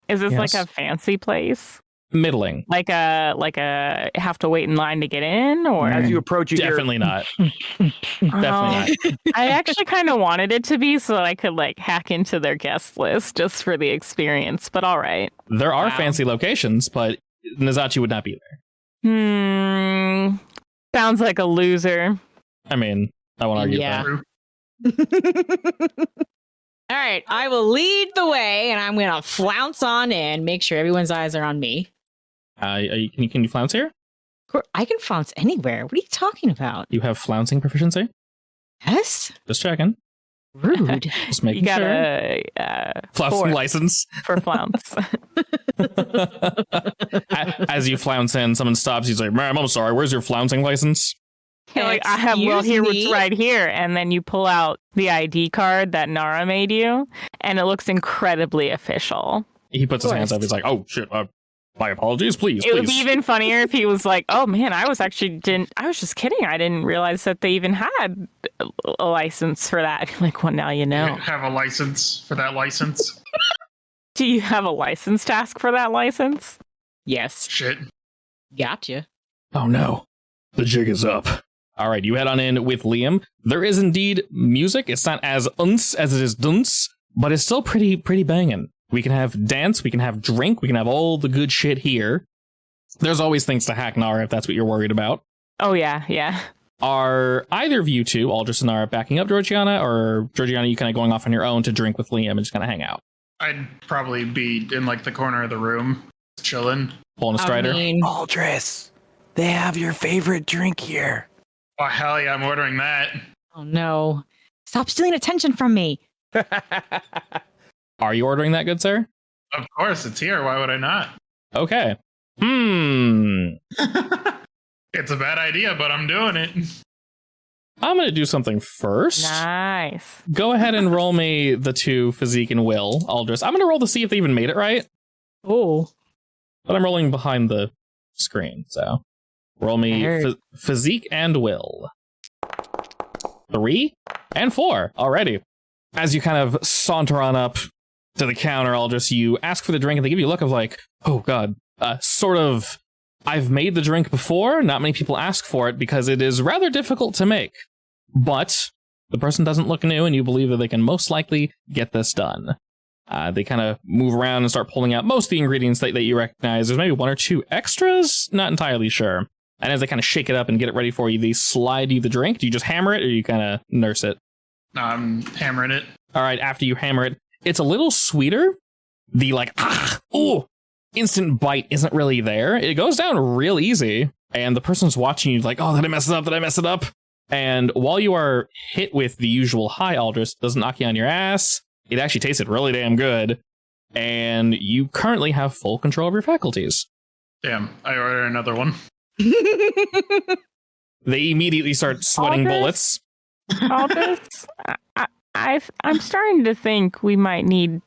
Yes. a fancy place? Middling. Like a have to wait in line to get in, or As you approach, you Definitely not. Definitely not. I actually kind of wanted it to be so that I could like hack into their guest list just for the experience. But all right. There are Wow. fancy locations, but Nazachi would not be there. Sounds like a loser. I mean, I won't argue Yeah. with that. All right, I will lead the way, and I'm gonna flounce on in, make sure everyone's eyes are on me. Can you flounce here? I can flounce anywhere. What are you talking about? You have flouncing proficiency? Yes? Just checking. Rude. Just You making got sure. a Flouncing 4 license. for flounce. As you flounce in, someone stops. He's like, "Ma'am, I'm sorry. Where's your flouncing license?" You're like, I have Excuse here me? it's right here, and then you pull out the ID card that Nara made you, and it looks incredibly official. He puts his hands up. He's like, "Oh shit! My apologies, please." It would be even funnier if he was like, "Oh man, I was just kidding. I didn't realize that they even had a license for that." Like, well, now you know. Have a license for that license. Do you have a license task for that license? Yes. Shit. Gotcha. Oh no, the jig is up. All right, you head on in with Liam. There is indeed music. It's not as unce as it is dunce, but it's still pretty banging. We can have dance, we can have drink, we can have all the good shit here. There's always things to hack, Nara, if that's what you're worried about. Oh yeah. Are either of you two, Aldous and Nara, backing up Georgiana, or Georgiana, you kind of going off on your own to drink with Liam and just kind of hang out? I'd probably be in like the corner of the room, chilling. Pulling a strider? I mean, Aldris, they have your favorite drink here. Oh hell yeah, I'm ordering that. oh no. Stop stealing attention from me. Are you ordering that, good sir? Of course, it's here. Why would I not? Okay. It's a bad idea, but I'm doing it. I'm going to do something first. Nice. Go ahead and roll me the 2 physique and will, Aldris. I'm going to roll to see if they even made it right, Oh. but I'm rolling behind the screen, so roll me physique and will. 3 and 4 already. As you kind of saunter on up to the counter, Aldris, you ask for the drink and they give you a look of like, oh god, sort of, I've made the drink before. Not many people ask for it because it is rather difficult to make. But the person doesn't look new and you believe that they can most likely get this done. They kind of move around and start pulling out most of the ingredients that you recognize. There's maybe 1 or 2 extras, not entirely sure. And as they kind of shake it up and get it ready for you, they slide you the drink. Do you just hammer it or you kind of nurse it? No, I'm hammering it. All right, after you hammer it, it's a little sweeter. The instant bite isn't really there. It goes down real easy. And the person's watching you like, oh, did I mess it up? Did I mess it up? And while you are hit with the usual high, Aldris, doesn't knock you on your ass. It actually tasted really damn good. And you currently have full control of your faculties. Damn, I order another one. They immediately start sweating bullets. All this, I'm starting to think we might need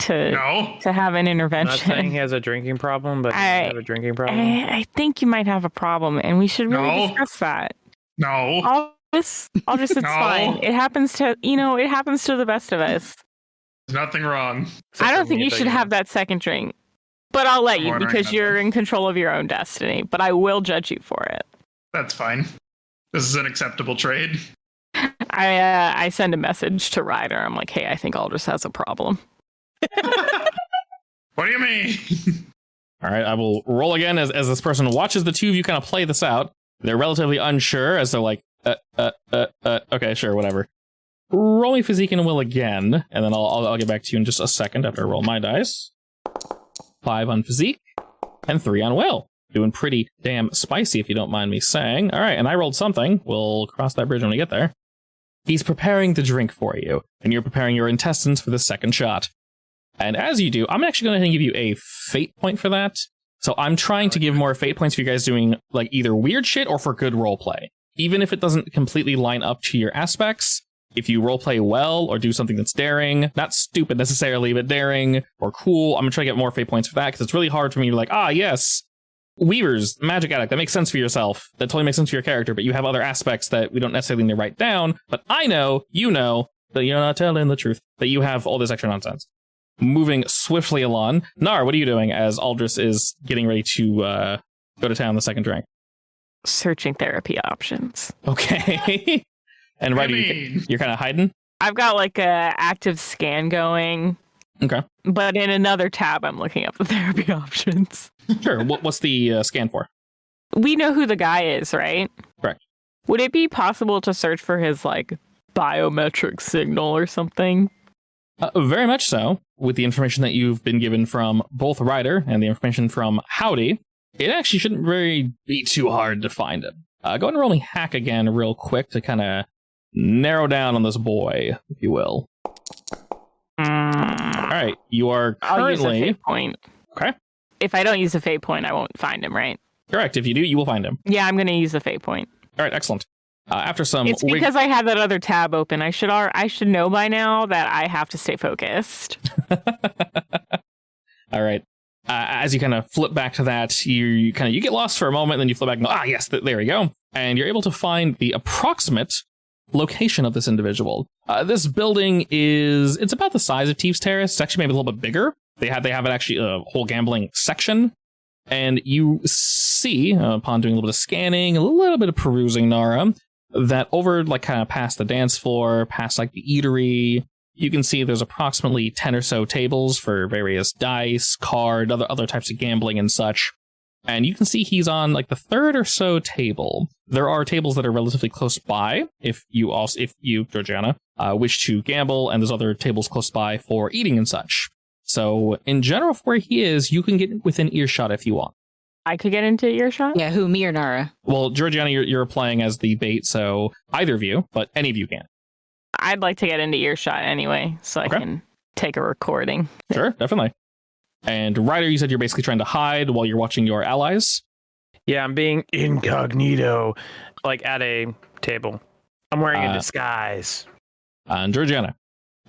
to No. have an I'm not saying he intervention. has a drinking problem, but he might have a drinking problem. I think you might have a problem, and we should really No. discuss that. No. All this, it's No. fine. It happens to it happens to the best of us. There's nothing wrong. I don't think you should have that second drink, but I'll let I'm you ordering because another. you're in control of your own destiny. But I will judge you for it. That's fine. This is an acceptable trade. I send a message to Ryder. I'm like, hey, I think Aldous has a problem. What do you mean? All right, I will roll again as this person watches the two of you kind of play this out. They're relatively unsure as they're like, okay, sure, whatever. Roll me physique and will again, and then I'll get back to you in just a second after I roll my dice. 5 on physique, and 3 on will. Doing pretty damn spicy, if you don't mind me saying. All right, and I rolled something. We'll cross that bridge when we get there. He's preparing the drink for you, and you're preparing your intestines for the second shot. And as you do, I'm actually going to give you a fate point for that. So I'm trying to give more fate points for you guys doing like either weird shit or for good roleplay. Even if it doesn't completely line up to your aspects, if you roleplay well or do something that's daring, not stupid necessarily, but daring or cool, I'm going to try to get more fate points for that because it's really hard for me to be like, yes, Weavers, magic addict, that makes sense for yourself. That totally makes sense for your character, but you have other aspects that we don't necessarily need to write down. But I know, you know, that you're not telling the truth, that you have all this extra nonsense. Moving swiftly along. Nar, what are you doing as Aldous is getting ready to go to town the second drink? Searching therapy options. Okay. And Ryder, you're kind of hiding? I've got like a active scan going. Okay. But in another tab, I'm looking up the therapy options. Sure. What's the scan for? We know who the guy is, right? Correct. Would it be possible to search for his like biometric signal or something? Very much so. With the information that you've been given from both Ryder and the information from Howdy, it actually shouldn't really be too hard to find him. Go ahead and roll me hack again real quick to kind of narrow down on this boy, if you will. All right, you are currently... I'll use a fate point. Okay. If I don't use a fate point, I won't find him, right? Correct. If you do, you will find him. Yeah, I'm going to use a fate point. All right, excellent. After some... It's because I had that other tab open. I should know by now that I have to stay focused. All right. As you kind of flip back to that, you get lost for a moment, and then you flip back and go, yes, there we go. And you're able to find the approximate location of this individual. This building it's about the size of Teeves Terrace. It's actually maybe a little bit bigger. They have actually a whole gambling section. And you see, upon doing a little bit of scanning, a little bit of perusing, Nara, that over like kind of past the dance floor, past like the eatery, you can see there's approximately 10 or so tables for various dice, card, other types of gambling and such. And you can see he's on like the third or so table. There are tables that are relatively close by if you, Georgiana, wish to gamble, and there's other tables close by for eating and such. So in general, for where he is, you can get within earshot if you want. I could get into earshot? Yeah, who, me or Nara? Well, Georgiana, you're playing as the bait, so either of you, but any of you can. I'd like to get into earshot anyway, so I can take a recording. Sure, definitely. And Ryder, you said you're basically trying to hide while you're watching your allies? Yeah, I'm being incognito, like at a table. I'm wearing a disguise. And Georgiana,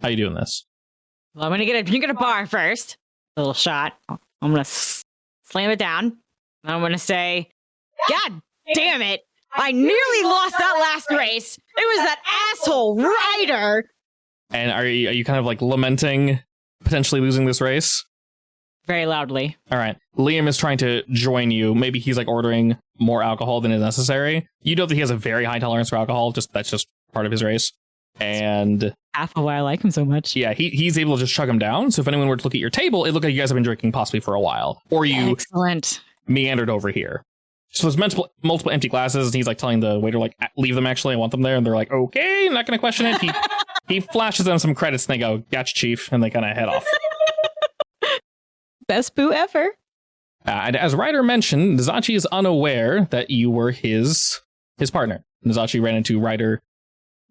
how you doing this? Well, I'm going to get a drink at a bar first. A little shot. I'm going to slam it down. I'm going to say, God damn it. I nearly lost that last race. It was that asshole Ryder. And are you kind of like lamenting potentially losing this race? Very loudly. All right. Liam is trying to join you. Maybe he's like ordering more alcohol than is necessary. You know that he has a very high tolerance for alcohol. That's just part of his race. And half of why I like him so much. Yeah, he's able to just chug him down. So if anyone were to look at your table, it looked like you guys have been drinking possibly for a while. Or you meandered over here. So there's multiple empty glasses, and he's like telling the waiter, like, leave them actually, I want them there. And they're like, okay, I'm not going to question it. He flashes them some credits, and they go, gotcha, chief, and they kind of head off. Best boo ever. And as Ryder mentioned, Nizachi is unaware that you were his partner. Nizachi ran into Ryder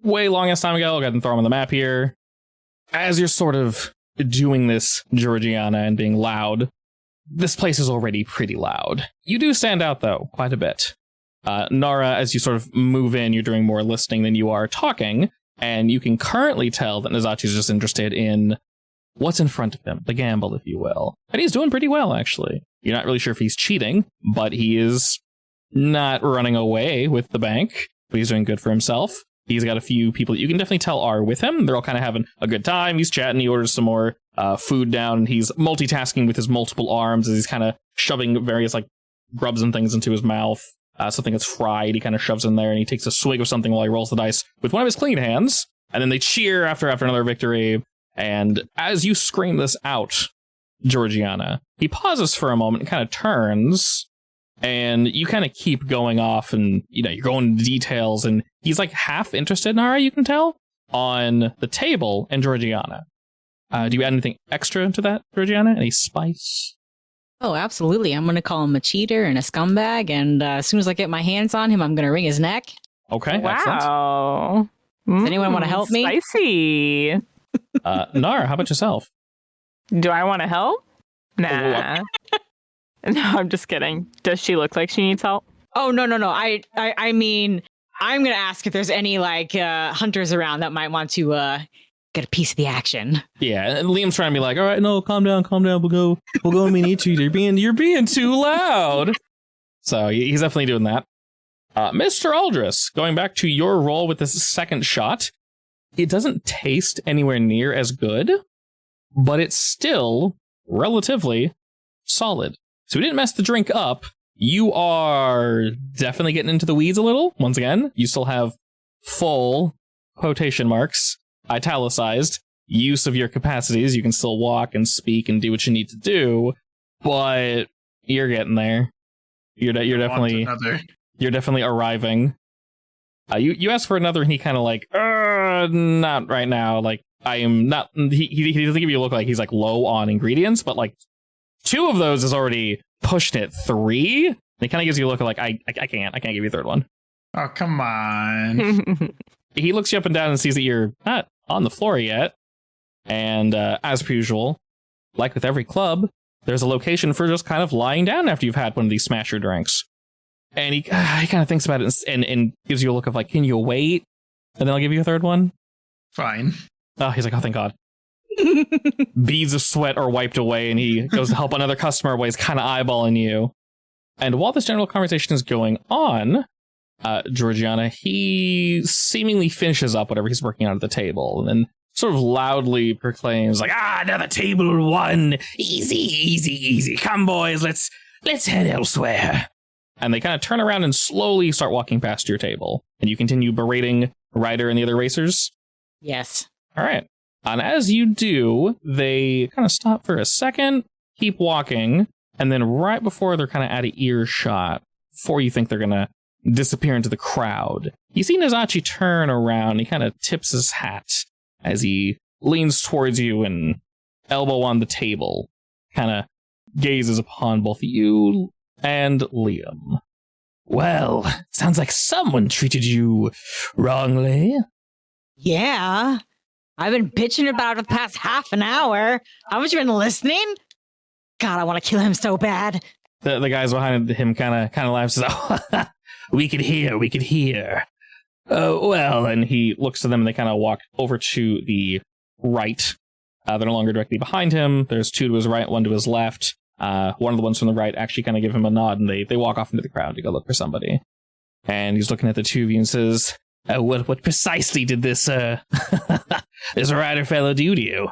way long ass time ago. I'll go ahead and throw him on the map here. As you're sort of doing this, Georgiana, and being loud, this place is already pretty loud. You do stand out, though, quite a bit. Nara, as you sort of move in, you're doing more listening than you are talking, and you can currently tell that Nizachi is just interested in what's in front of him, the gamble, if you will. And he's doing pretty well, actually. You're not really sure if he's cheating, but he is not running away with the bank, but he's doing good for himself. He's got a few people that you can definitely tell are with him. They're all kind of having a good time. He's chatting. He orders some more food down. He's multitasking with his multiple arms as he's kind of shoving various like grubs and things into his mouth. something that's fried. He kind of shoves in there, and he takes a swig of something while he rolls the dice with one of his clean hands. And then they cheer after another victory. And as you scream this out, Georgiana, he pauses for a moment and kind of turns. And you kind of keep going off, and you're going into details, and he's like half interested, Nara, you can tell, on the table and Georgiana. Do you add anything extra to that, Georgiana? Any spice? Oh, absolutely. I'm going to call him a cheater and a scumbag, and as soon as I get my hands on him, I'm going to wring his neck. Okay, excellent. Wow. Does anyone want to help me? Spicy. Nara, how about yourself? Do I want to help? Nah. No, I'm just kidding. Does she look like she needs help? Oh, no. I mean, I'm going to ask if there's any, hunters around that might want to get a piece of the action. Yeah, and Liam's trying to be like, all right, no, calm down. We'll go and meet each other. You're being too loud. So he's definitely doing that. Mr. Aldris, going back to your roll with this second shot, it doesn't taste anywhere near as good, but it's still relatively solid. So we didn't mess the drink up. You are definitely getting into the weeds a little. Once again, you still have full quotation marks, italicized, use of your capacities. You can still walk and speak and do what you need to do, but you're getting there. You're definitely arriving. You ask for another, and he kind of not right now. Like, I am not. He doesn't give you a look like he's like low on ingredients, but like 2 of those is already pushing it 3. And he kind of gives you a look like I can't give you a third one. Oh, come on. He looks you up and down and sees that you're not on the floor yet. And as per usual, like with every club, there's a location for just kind of lying down after you've had one of these smasher drinks. And he kind of thinks about it and gives you a look of like, can you wait? And then I'll give you a third one. Fine. Oh, he's like, oh, thank God. Beads of sweat are wiped away, and he goes to help another customer while he's kind of eyeballing you. And while this general conversation is going on, Georgiana, he seemingly finishes up whatever he's working on at the table, and then sort of loudly proclaims, like, another table 1. Easy. Come, boys, let's head elsewhere. And they kind of turn around and slowly start walking past your table. And you continue berating Ryder and the other racers? Yes. All right. And as you do, they kind of stop for a second, keep walking, and then right before they're kind of out of earshot, before you think they're going to disappear into the crowd, you see Nazachi turn around. He kind of tips his hat as he leans towards you and elbow on the table, kind of gazes upon both you and Liam. Well, sounds like someone treated you wrongly. Yeah. I've been bitching about it the past half an hour. Haven't you been listening? God, I want to kill him so bad. The guys behind him kind of laughs. Oh, we could hear. Well, and he looks to them, and they kind of walk over to the right. They're no longer directly behind him. There's 2 to his right, 1 to his left. One of the ones from the right actually kind of give him a nod, and they walk off into the crowd to go look for somebody. And he's looking at the 2 of you and says, what precisely did this this rider fellow do to you?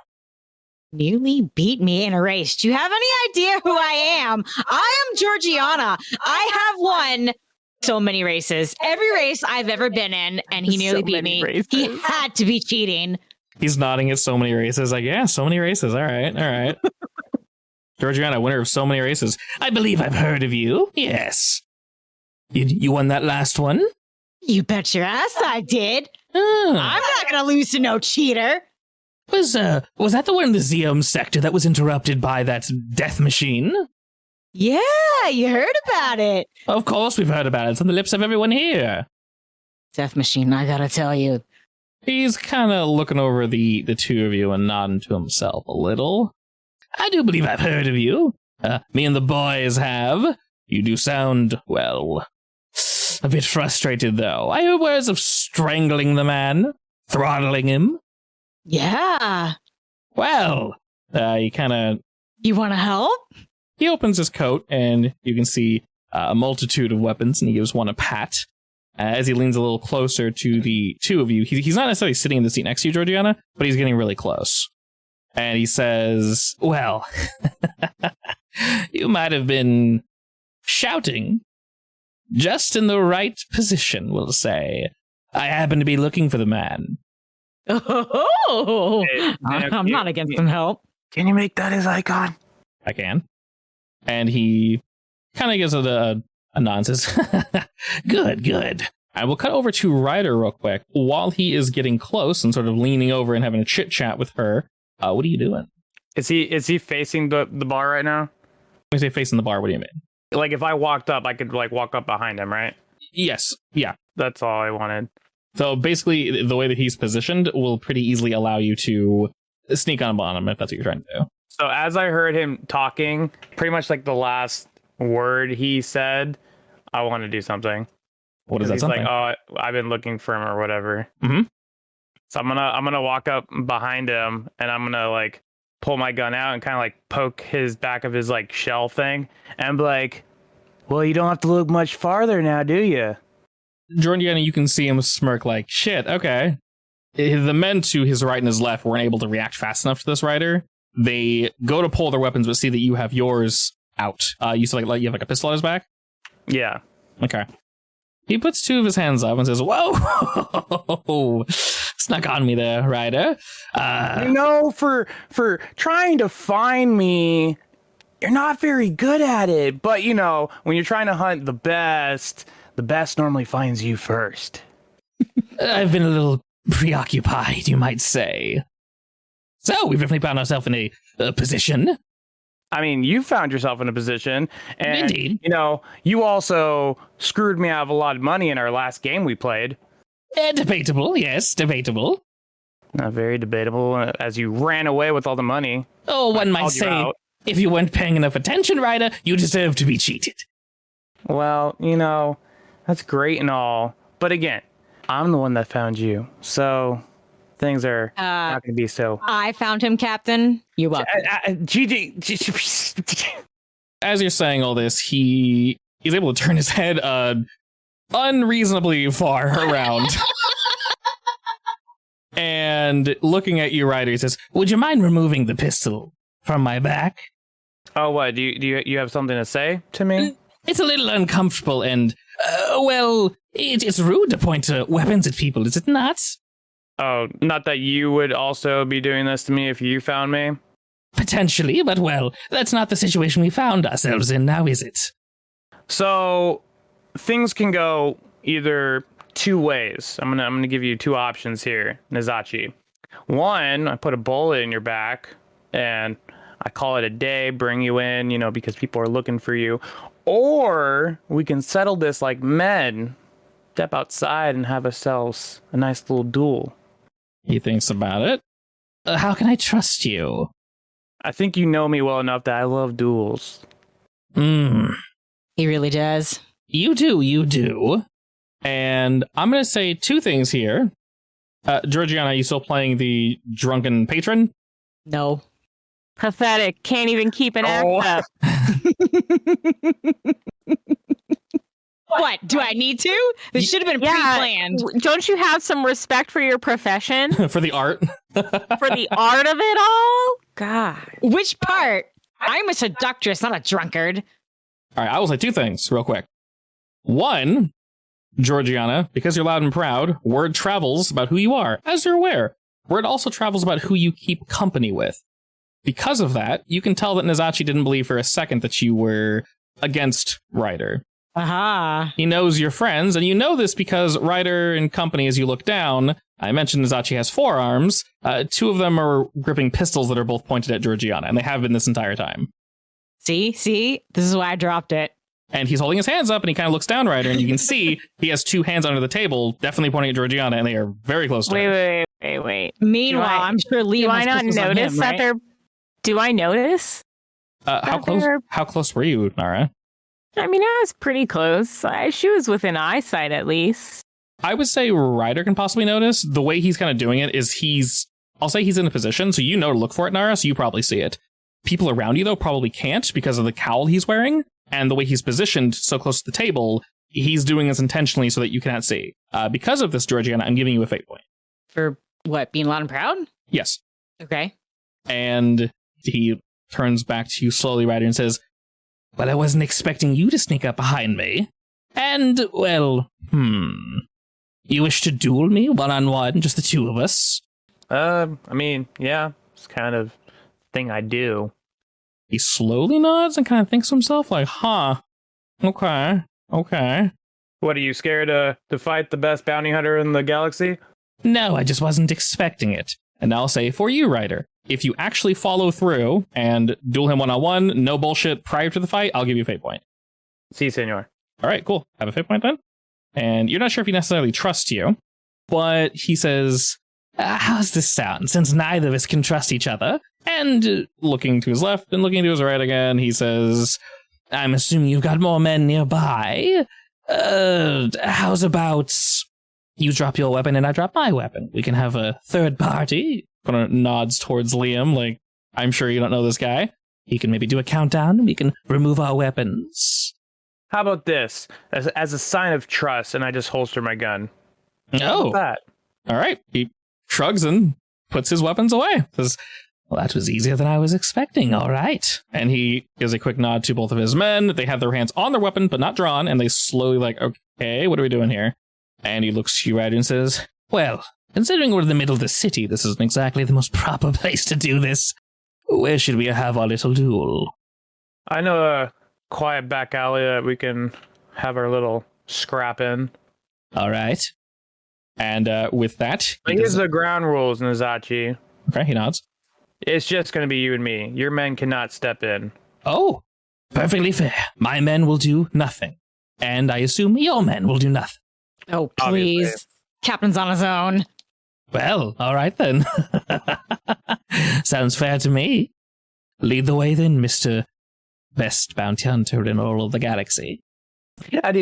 Nearly beat me in a race. Do you have any idea who I am? I am Georgiana. I have won so many races. Every race I've ever been in, and he nearly beat me. Races. He had to be cheating. He's nodding at so many races. Like, yeah, so many races. All right. Georgiana, winner of so many races. I believe I've heard of you. Yes. You won that last one? You bet your ass I did. Oh. I'm not going to lose to no cheater. Was that the one in the Zeom sector that was interrupted by that death machine? Yeah, you heard about it. Of course we've heard about it. It's on the lips of everyone here. Death machine, I gotta tell you. He's kind of looking over the 2 of you and nodding to himself a little. I do believe I've heard of you. Me and the boys have. You do sound, well, a bit frustrated, though. I heard words of strangling the man, throttling him. Yeah. Well, he kind of... You want to help? He opens his coat, and you can see a multitude of weapons, and he gives one a pat. As he leans a little closer to the 2 of you, he's not necessarily sitting in the seat next to you, Georgiana, but he's getting really close. And he says, well, you might have been shouting just in the right position, we'll say. I happen to be looking for the man. Oh, Hey, I'm not against some help. Can you make that his icon? I can. And he kind of gives it a nod and says, good. I will cut over to Ryder real quick. While he is getting close and sort of leaning over and having a chit chat with her, what are you doing? Is he facing the bar right now? When you say facing the bar, what do you mean? Like if I walked up, I could like walk up behind him, right? Yes, yeah. That's all I wanted. So basically, the way that he's positioned will pretty easily allow you to sneak on him if that's what you're trying to do. So as I heard him talking, pretty much like the last word he said, I want to do something. What is that He's something? like, oh, I've been looking for him or whatever. Mm-hmm. So I'm gonna walk up behind him and I'm gonna like pull my gun out and kind of like poke his back of his like shell thing and be like, well, you don't have to look much farther now, do you? Jordan, you can see him smirk like, shit, okay. The men to his right and his left weren't able to react fast enough to this rider. They go to pull their weapons, but see that you have yours out. You said like you have like a pistol on his back? Yeah. Okay. He puts two of his hands up and says, whoa, snuck on me there, Ryder. You know, for trying to find me, you're not very good at it. But, you know, when you're trying to hunt the best normally finds you first. I've been a little preoccupied, you might say. So, we've definitely found ourselves in a position. I mean, you found yourself in a position. And, Indeed. you know, you also screwed me out of a lot of money in our last game we played. Debatable, yes, debatable. Not very debatable, as you ran away with all the money. Oh, one might called you say, out. if you weren't paying enough attention, Ryder, you deserve to be cheated. Well, you know, that's great and all. But again, I'm the one that found you. So things are not going to be so... I found him, Captain. You're welcome. GG. As you're saying all this, he's able to turn his head unreasonably far around. And looking at you, Ryder, he says, would you mind removing the pistol from my back? Oh, what? Do you have something to say to me? It's a little uncomfortable and, well, it's rude to point weapons at people, is it not? Oh, not that you would also be doing this to me if you found me? Potentially, but well, that's not the situation we found ourselves in now, is it? So, things can go either two ways. I'm gonna give you two options here, Nizachi. One, I put a bullet in your back and I call it a day, bring you in, you know, because people are looking for you. Or we can settle this like men, step outside and have ourselves a nice little duel. He thinks about it. How can I trust you? I think you know me well enough that I love duels. He really does. You do. And I'm going to say two things here. Georgiana, are you still playing the drunken patron? No. Pathetic. Can't even keep an act up. What? Do I need to? This should have been pre-planned. Don't you have some respect for your profession? For the art? For the art of it all? God. Which part? I'm a seductress, not a drunkard. All right, I will say two things real quick. One, Georgiana, because you're loud and proud, word travels about who you are. As you're aware, word also travels about who you keep company with. Because of that, you can tell that Nizachi didn't believe for a second that you were against Ryder. Aha. He knows you're friends, and you know this because Ryder and company, as you look down, I mentioned Nizachi has forearms. Two of them are gripping pistols that are both pointed at Georgiana, and they have been this entire time. See? This is why I dropped it. And he's holding his hands up, and he kind of looks down Ryder, and you can see he has two hands under the table, definitely pointing at Georgiana, and they are very close to her. Wait. Meanwhile, I'm sure Liam Do I has not pistols on notice him, that right? they're... Do I notice? How close were you, Nara? I mean, I was pretty close. She was within eyesight, at least. I would say Ryder can possibly notice. The way he's kind of doing it is I'll say he's in a position, so you know to look for it, Nara, so you probably see it. People around you, though, probably can't because of the cowl he's wearing, and the way he's positioned so close to the table, he's doing this intentionally so that you cannot see. Because of this, Georgiana, I'm giving you a fate point. For what, being loud and proud? Yes. Okay. And he turns back to you slowly, Ryder, and says, well, I wasn't expecting you to sneak up behind me. And, well, you wish to duel me one-on-one, just the two of us? I mean, yeah, it's kind of thing I do. He slowly nods and kind of thinks to himself, like, huh, okay. What, are you scared to fight the best bounty hunter in the galaxy? No, I just wasn't expecting it. And I'll say, for you, Ryder, if you actually follow through and duel him one-on-one, no bullshit prior to the fight, I'll give you a fate point. Si, senor. All right, cool. Have a fate point then. And you're not sure if he necessarily trusts you, but he says, how's this sound, since neither of us can trust each other? And looking to his left and looking to his right again, he says, I'm assuming you've got more men nearby. How's about you drop your weapon and I drop my weapon? We can have a third party. Kind of nods towards Liam, like, I'm sure you don't know this guy. He can maybe do a countdown and we can remove our weapons. How about this? As a sign of trust, and I just holster my gun. Oh, That. all right. He shrugs and puts his weapons away. Says, well, that was easier than I was expecting. All right. And he gives a quick nod to both of his men. They have their hands on their weapon, but not drawn. And they slowly like, okay, what are we doing here? And he looks to you, Ryder, and says, well, considering we're in the middle of the city, this isn't exactly the most proper place to do this. Where should we have our little duel? I know a quiet back alley that we can have our little scrap in. All right. And with that, Here's the ground rules, Nazachi. okay, he nods. It's just going to be you and me. Your men cannot step in. Oh, perfectly fair. My men will do nothing. And I assume your men will do nothing. Oh, please. Obviously. Captain's on his own. Well, all right then. Sounds fair to me. Lead the way then, Mr. Best Bounty Hunter in all of the galaxy. And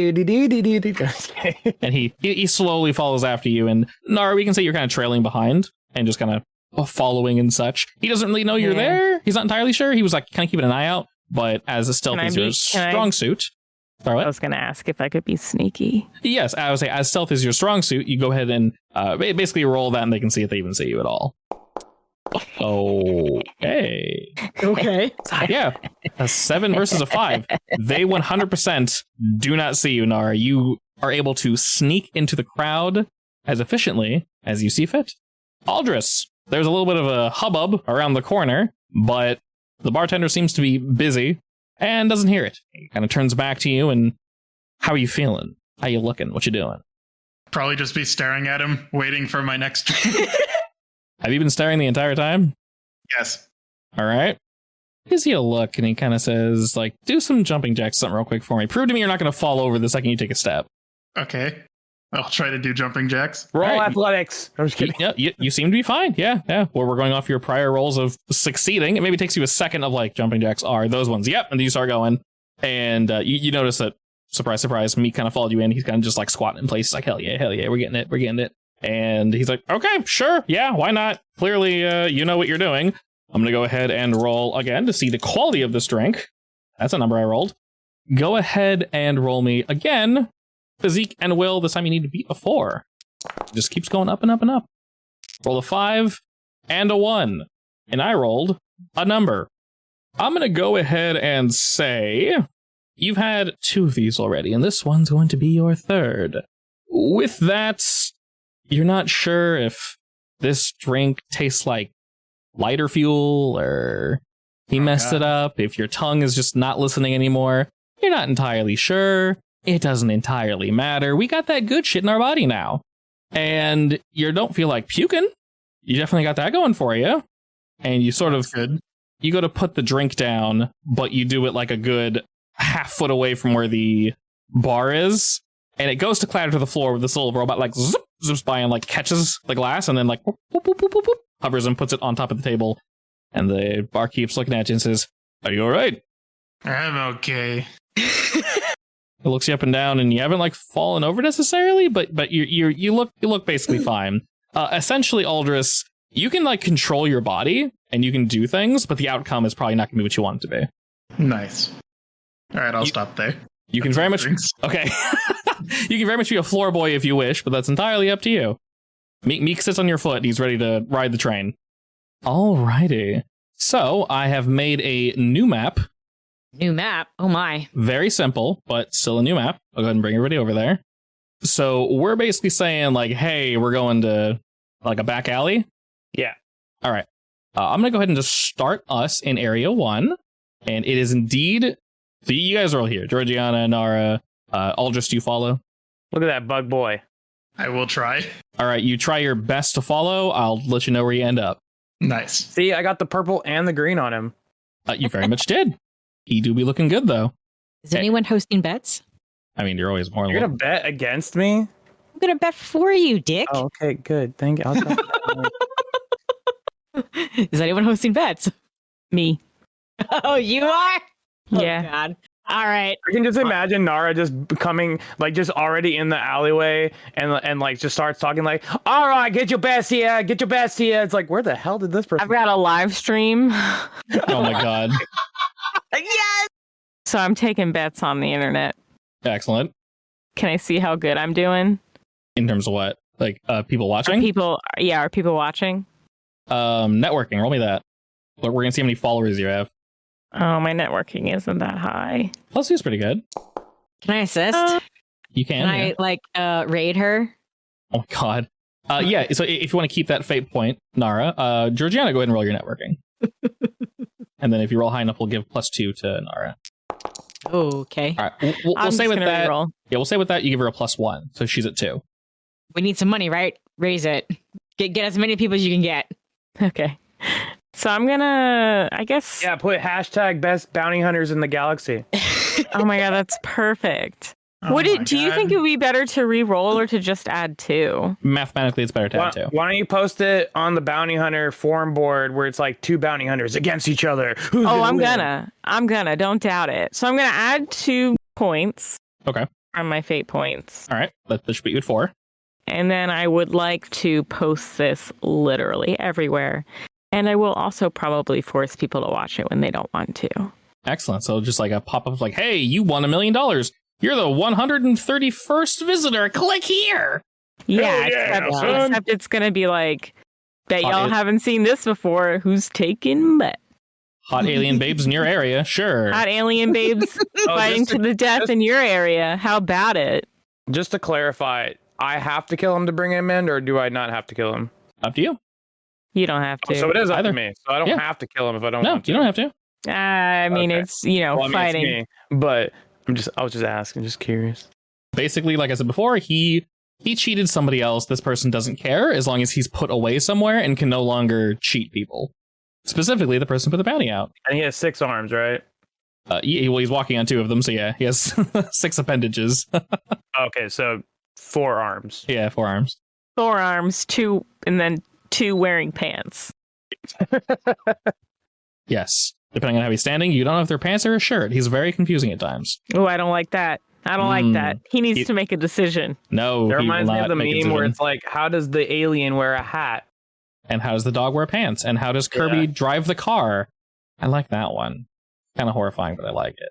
he slowly follows after you, and Nara, we can say you're kind of trailing behind and just kind of following and such. He doesn't really know you're there. He's not entirely sure. He was like kind of keeping an eye out, but as a stealth is your strong suit. Sorry, what? I was going to ask if I could be sneaky. Yes, I would say as stealth is your strong suit, you go ahead and basically roll that and they can see if they even see you at all. Okay. Okay. Yeah. A 7 versus a 5. They 100% do not see you, Nara. You are able to sneak into the crowd as efficiently as you see fit. Aldris, there's a little bit of a hubbub around the corner, but the bartender seems to be busy and doesn't hear it. He kind of turns back to you and, how are you feeling? How you looking? What you doing? Probably just be staring at him, waiting for my next drink. Have you been staring the entire time? Yes. All right. Gives you a look and he kind of says, like, do some jumping jacks, something real quick for me. Prove to me you're not going to fall over the second you take a step. Okay. I'll try to do jumping jacks. Roll All right. athletics. I'm just kidding. Yeah, you seem to be fine. Yeah. Well, we're going off your prior rolls of succeeding. It maybe takes you a second of like jumping jacks are those ones. Yep. And then you start going. And you notice that, surprise, Meek kind of followed you in. He's kind of just like squatting in place. He's like, hell yeah, we're getting it. And he's like, okay, sure. Yeah, why not? Clearly, you know what you're doing. I'm going to go ahead and roll again to see the quality of this drink. That's a number I rolled. Go ahead and roll me again. Physique and will, this time you need to beat a 4. It just keeps going up and up and up. Roll a 5 and a 1. And I rolled a number. I'm going to go ahead and say you've had 2 of these already, and this one's going to be your 3rd. With that, you're not sure if this drink tastes like lighter fuel or he messed it up, if your tongue is just not listening anymore. You're not entirely sure. It doesn't entirely matter. We got that good shit in our body now. And you don't feel like puking. You definitely got that going for you. And you sort of, Good. you go to put the drink down, but you do it like a good half foot away from where the bar is. And it goes to clatter to the floor with this little robot like zips by and like catches the glass and then like whoop, whoop, whoop, whoop, whoop, hovers and puts it on top of the table. And the bar keeps looking at you and says, are you all right? I'm okay. It looks you up and down, and you haven't like fallen over necessarily, but you look basically fine. Essentially, Aldris, you can like control your body and you can do things, but the outcome is probably not going to be what you want it to be. Nice. All right, I'll stop there. You can very much okay. You can very much be a floor boy if you wish, but that's entirely up to you. Meek sits on your foot. And he's ready to ride the train. Alrighty. So I have made a new map New map. Oh my. Very simple, but still a new map. I'll go ahead and bring everybody over there. So we're basically saying like, hey, we're going to like a back alley. Yeah. All right. I'm going to go ahead and just start us in area 1. And it is indeed, so you guys are all here. Georgiana, Nara, Aldris, do you follow? Look at that bug boy. I will try. All right, you try your best to follow. I'll let you know where you end up. Nice. See, I got the purple and the green on him. You very much did. He do be looking good, though. Is anyone hosting bets? I mean, you're always more You're going to bet against me? I'm gonna bet for you, Dick. Oh, okay, good. Thank you. Is anyone hosting bets? Me. Oh, you are? Yeah. Oh, God. All right. I can just imagine Nara just coming, like, just already in the alleyway and like, just starts talking like, all right, get your best here. Get your best here. It's like, where the hell did this person... I've got a live stream. Oh, my God. Yes. So I'm taking bets on the internet. Excellent. Can I see how good I'm doing? In terms of what? Like, people watching? Are people watching? Networking. Roll me that. But we're going to see how many followers you have. Oh, my networking isn't that high. Plus, he's pretty good. Can I assist? You can. Can I raid her? Oh, my God. Yeah, so if you want to keep that fate point, Nara, Georgiana, go ahead and roll your networking. And then if you roll high enough, we'll give +2 to Nara. Okay. All right, we'll say with that. Re-roll. Yeah, we'll say with that you give her a +1, so she's at 2. We need some money, right? Raise it. Get as many people as you can get. Okay. So I'm gonna, I guess. Yeah, put hashtag best bounty hunters in the galaxy. Oh my God, that's perfect. Oh my Do you God. think it would be better to re-roll or to just add 2? Mathematically, it's better to Why, have 2. why don't you post it on the bounty hunter forum board where it's like 2 bounty hunters against each other? Who's Oh, gonna I'm win? gonna. Don't doubt it. So I'm gonna add 2 points. Okay. From my fate points. All right, that should put you at 4. And then I would like to post this literally everywhere. And I will also probably force people to watch it when they don't want to. Excellent. So just like a pop-up like, hey, you won $1 million. You're the 131st visitor. Click here. Yeah, yeah, son. except it's going to be like, bet Hot y'all it- haven't seen this before. Who's taking bet? Hot alien babes in your area. Sure. Hot alien babes fighting to the death in your area. How about it? Just to clarify, I have to kill him to bring him in, or do I not have to kill him? Up to you. You don't have to. Oh, so it is up Either. to me. So I don't Yeah. have to kill him if I don't No, want to. you don't have to. I mean, Okay. it's, Well, I mean, it's fighting. me, but I was just asking, just curious. Basically, like I said before, he cheated somebody else. This person doesn't care as long as he's put away somewhere and can no longer cheat people. Specifically, the person put the bounty out. And he has 6 arms, right? He's walking on 2 of them, so yeah, he has 6 appendages. Okay, so 4 arms. Yeah, 4 arms. Forearms, 2, and then 2 wearing pants. Yes. Depending on how he's standing, you don't know if they're pants or a shirt. He's very confusing at times. Oh, I don't like that. I don't like that. He needs to make a decision. No, It he reminds will me not of the make a meme where decision. it's like, how does the alien wear a hat? And how does the dog wear pants? And how does Kirby Yeah. drive the car? I like that one. Kind of horrifying, but I like it.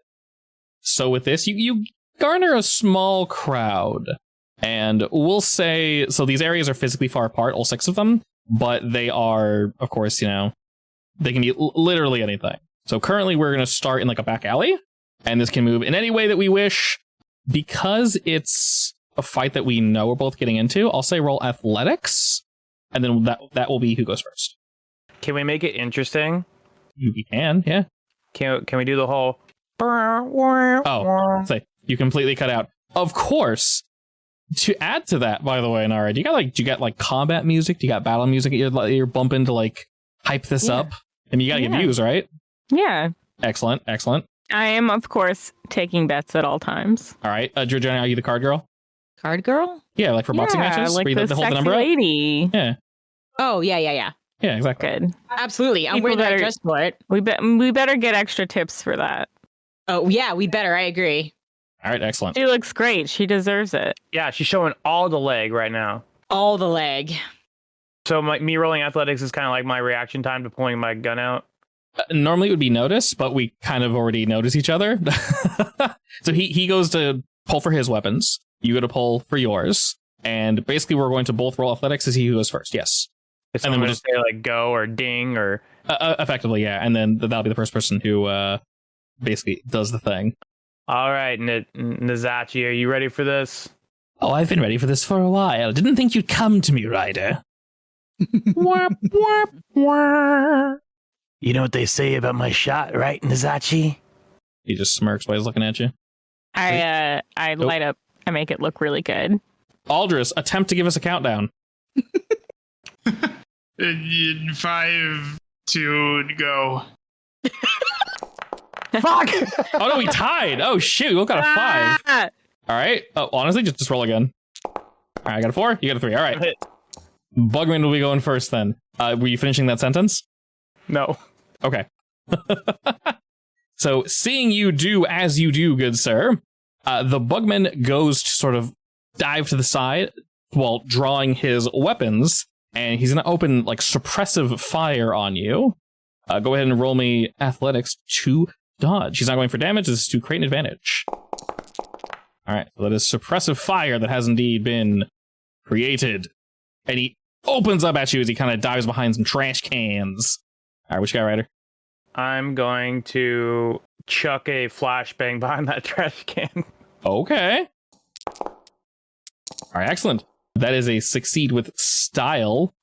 So with this, you garner a small crowd. And we'll say, so these areas are physically far apart, all 6 of them, but they are, of course, they can be literally anything. So currently we're going to start in like a back alley, and this can move in any way that we wish. Because it's a fight that we know we're both getting into, I'll say roll athletics, and then that will be who goes first. Can we make it interesting? You can, yeah. Can we do the whole... Oh, say you completely cut out. Of course. To add to that, by the way, Nara, do you got combat music? Do you got battle music you're bumping to like hype this Yeah. up? And you gotta get Yeah. views, right? Yeah. Excellent. I am, of course, taking bets at all times. All right, Georgiana, are you the card girl? Card girl? Yeah, like for boxing matches, like where you the hold the sexy number up. lady. Yeah, Oh, yeah. yeah, exactly. Good. Absolutely. I'm People wearing that better- dress for it. We better get extra tips for that. Oh, yeah, we better. I agree. All right, excellent. She looks great. She deserves it. Yeah, she's showing all the leg right now. All the leg. So me rolling athletics is kind of like my reaction time to pulling my gun out. Normally it would be notice, but we kind of already notice each other. So he goes to pull for his weapons. You go to pull for yours. And basically we're going to both roll athletics to see who goes first. Yes. If And then someone we'll just say like go or ding or... Effectively, yeah. And then that'll be the first person who basically does the thing. All right, Nizachi, are you ready for this? Oh, I've been ready for this for a while. Didn't think you'd come to me, Ryder. Wap, wap, wap. You know what they say about my shot, right, Nizachi? He just smirks while he's looking at you. I light up. I make it look really good. Aldris, attempt to give us a countdown. 5, 2, go. Fuck! Oh no, we tied. Oh shoot, we both got a 5. Ah! All right. Oh, honestly, just roll again. All right, I got a 4. You got a 3. All right. Bugman will be going first then. Were you finishing that sentence? No. Okay. So, seeing you do as you do, good sir, the Bugman goes to sort of dive to the side while drawing his weapons, and he's going to open like suppressive fire on you. Go ahead and roll me athletics to dodge. He's not going for damage. This is to create an advantage. All right, so that is suppressive fire that has indeed been created. And he opens up at you as he kind of dives behind some trash cans. All right, which guy, Ryder? I'm going to chuck a flashbang behind that trash can. Okay. All right, excellent. That is a succeed with style.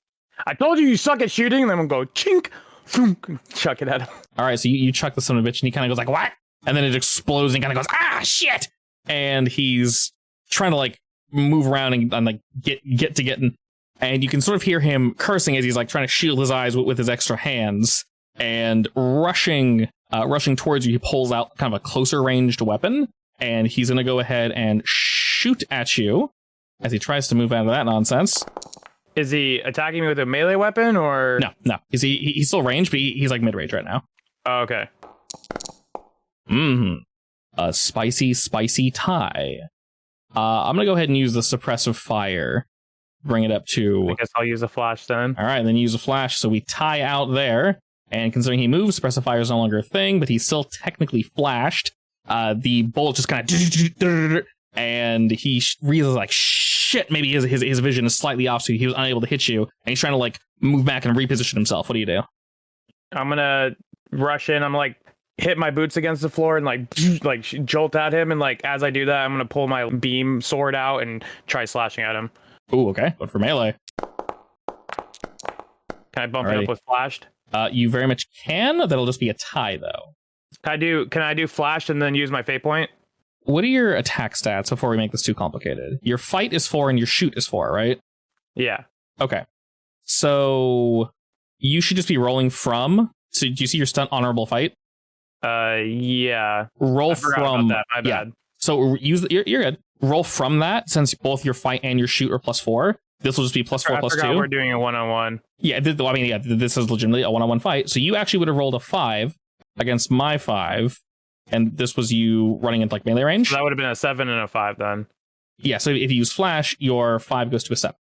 I told you suck at shooting, and then we'll go chink, thunk, chuck it at him. All right, so you chuck the son of a bitch, and he kind of goes like, what? And then it explodes and kind of goes, ah, shit! And he's trying to like move around and like get in. And you can sort of hear him cursing as he's like trying to shield his eyes with his extra hands. And rushing towards you, he pulls out kind of a closer ranged weapon. And he's going to go ahead and shoot at you as he tries to move out of that nonsense. Is he attacking me with a melee weapon or? No. He's still ranged, but he's like mid-range right now. Oh, okay. A spicy tie. I'm going to go ahead and use the suppressive fire. Bring it up to... I guess I'll use a flash then. All right, then use a flash. So we tie out there. And considering he moves, suppressive fire is no longer a thing, but he's still technically flashed. The bolt just kind of... And he realizes like, shit, maybe his vision is slightly off, so he was unable to hit you. And he's trying to like move back and reposition himself. What do you do? I'm going to rush in. I'm like... hit my boots against the floor and like jolt at him, and like as I do that, I'm gonna pull my beam sword out and try slashing at him. Ooh, okay. But for melee, can I bump it up with flashed? You very much can. That'll just be a tie though. Can I do flash and then use my fate point? What are your attack stats before we make this too complicated? Your fight is 4 and your shoot is 4, right? Yeah. Okay. So you should just be rolling from. So do you see your stunt honorable fight? Yeah. Roll I forgot from about that. My bad. So you're good. Roll from that, since both your fight and your shoot are +4. This will just be +4 I forgot +2. we're doing a 1-on-1. Yeah, this is legitimately a 1-on-1 fight. So you actually would have rolled a 5 against my 5, and this was you running into like melee range. So that would have been a 7 and a 5 then. Yeah. So if you use flash, your 5 goes to a 7.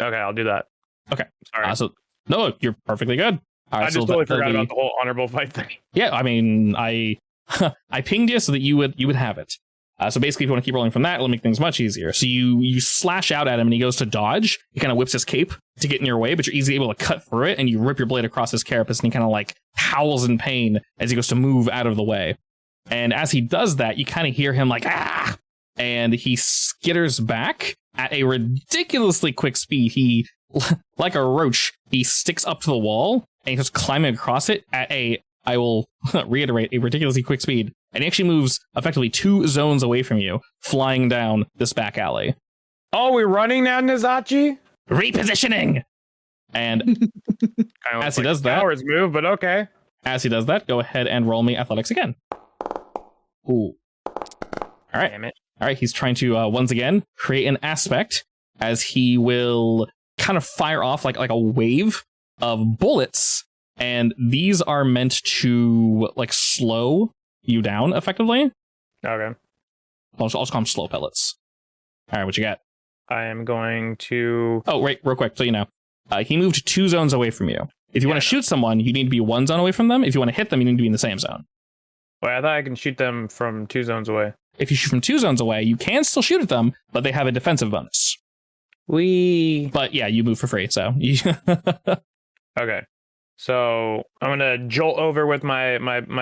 Okay, I'll do that. Okay. Sorry. So no, you're perfectly good. All right, I just totally forgot about the whole honorable fight thing. Yeah, I mean, I pinged you so that you would have it. So basically, if you want to keep rolling from that, it'll make things much easier. So you slash out at him, and he goes to dodge. He kind of whips his cape to get in your way, but you're easily able to cut through it, and you rip your blade across his carapace, and he kind of like howls in pain as he goes to move out of the way. And as he does that, you kind of hear him like, ah! And he skitters back at a ridiculously quick speed. He, like a roach, he sticks up to the wall, and he starts climbing across it at I will reiterate, a ridiculously quick speed. And he actually moves effectively 2 zones away from you, flying down this back alley. Oh, we're running now, Nizachi? Repositioning! And as he does that... Cowards move, but okay. As he does that, go ahead and roll me athletics again. Ooh. All right. Damn it. All right, he's trying to, once again, create an aspect as he will kind of fire off like a wave of bullets. And these are meant to, like, slow you down, effectively. Okay. I'll just call them slow pellets. All right, what you got? I am going to... Oh, wait, real quick, so you know. He moved 2 zones away from you. If you want to shoot someone, you need to be 1 zone away from them. If you want to hit them, you need to be in the same zone. Wait, I thought I can shoot them from 2 zones away. If you shoot from 2 zones away, you can still shoot at them, but they have a defensive bonus. But yeah, you move for free, so... Okay. So I'm gonna jolt over with my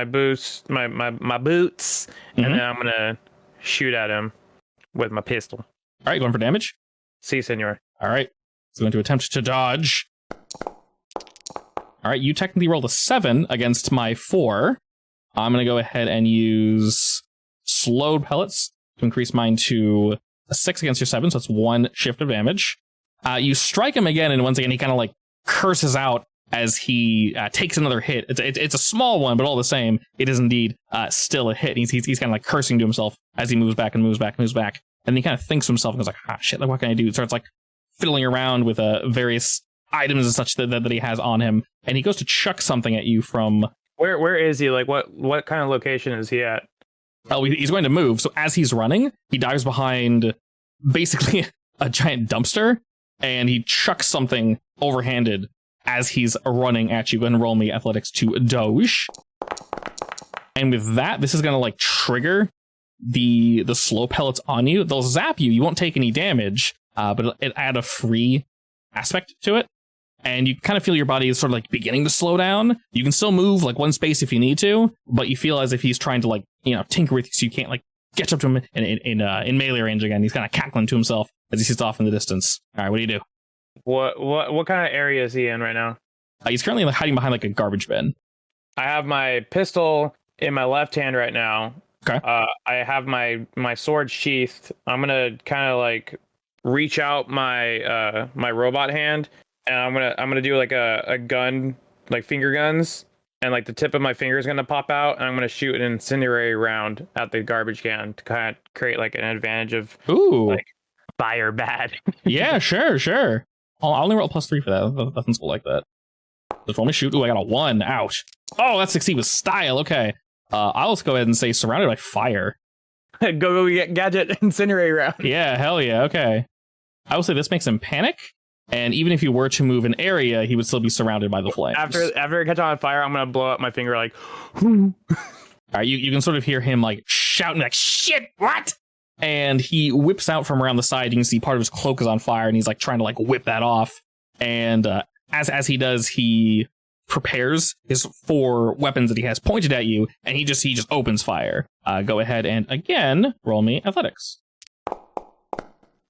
boots, my boots, and then I'm gonna shoot at him with my pistol. All right, going for damage. Si, senor. All right, so going to attempt to dodge. All right, you technically rolled a 7 against my 4. I'm going to go ahead and use slowed pellets to increase mine to a 6 against your 7, so that's 1 shift of damage. You strike him again, and once again, he kind of like curses out as he takes another hit. It's a small one, but all the same, it is indeed still a hit. He's kind of like cursing to himself as he moves back and moves back and moves back. And he kind of thinks to himself and goes like, ah, shit, like, what can I do? It starts like fiddling around with various items and such that he has on him. And he goes to chuck something at you from... Where is he? Like, what kind of location is he at? Oh, he's going to move. So as he's running, he dives behind basically a giant dumpster, and he chucks something overhanded as he's running at you. Go ahead and roll me athletics to dodge. And with that, this is going to like trigger the slow pellets on you. They'll zap you. You won't take any damage, but it add a free aspect to it. And you kind of feel your body is sort of like beginning to slow down. You can still move like one space if you need to, but you feel as if he's trying to like, tinker with you, so you can't like catch up to him in melee range again. He's kind of cackling to himself as he sits off in the distance. All right, what do you do? What kind of area is he in right now? He's currently like hiding behind like a garbage bin. I have my pistol in my left hand right now. Okay. I have my sword sheathed. I'm gonna kind of like reach out my my robot hand, and I'm gonna do like a gun, like finger guns, and like the tip of my finger is gonna pop out, and I'm gonna shoot an incendiary round at the garbage can to kind of create like an advantage of like fire bad. Yeah, sure. I'll only roll +3 for that. Nothing's cool like that. Just roll me shoot. Ooh, I got a 1. Ouch. Oh, that succeed with style. Okay. I'll just go ahead and say surrounded by fire. go get gadget incendiary round. Yeah, hell yeah. Okay. I will say this makes him panic, and even if he were to move an area, he would still be surrounded by the flames. After it catches on fire, I'm gonna blow up my finger like. All right, you can sort of hear him like shouting like shit. What? And he whips out from around the side. You can see part of his cloak is on fire, and he's like trying to like whip that off. And as he does, he prepares his 4 weapons that he has pointed at you, and he just opens fire. Go ahead and again roll me athletics.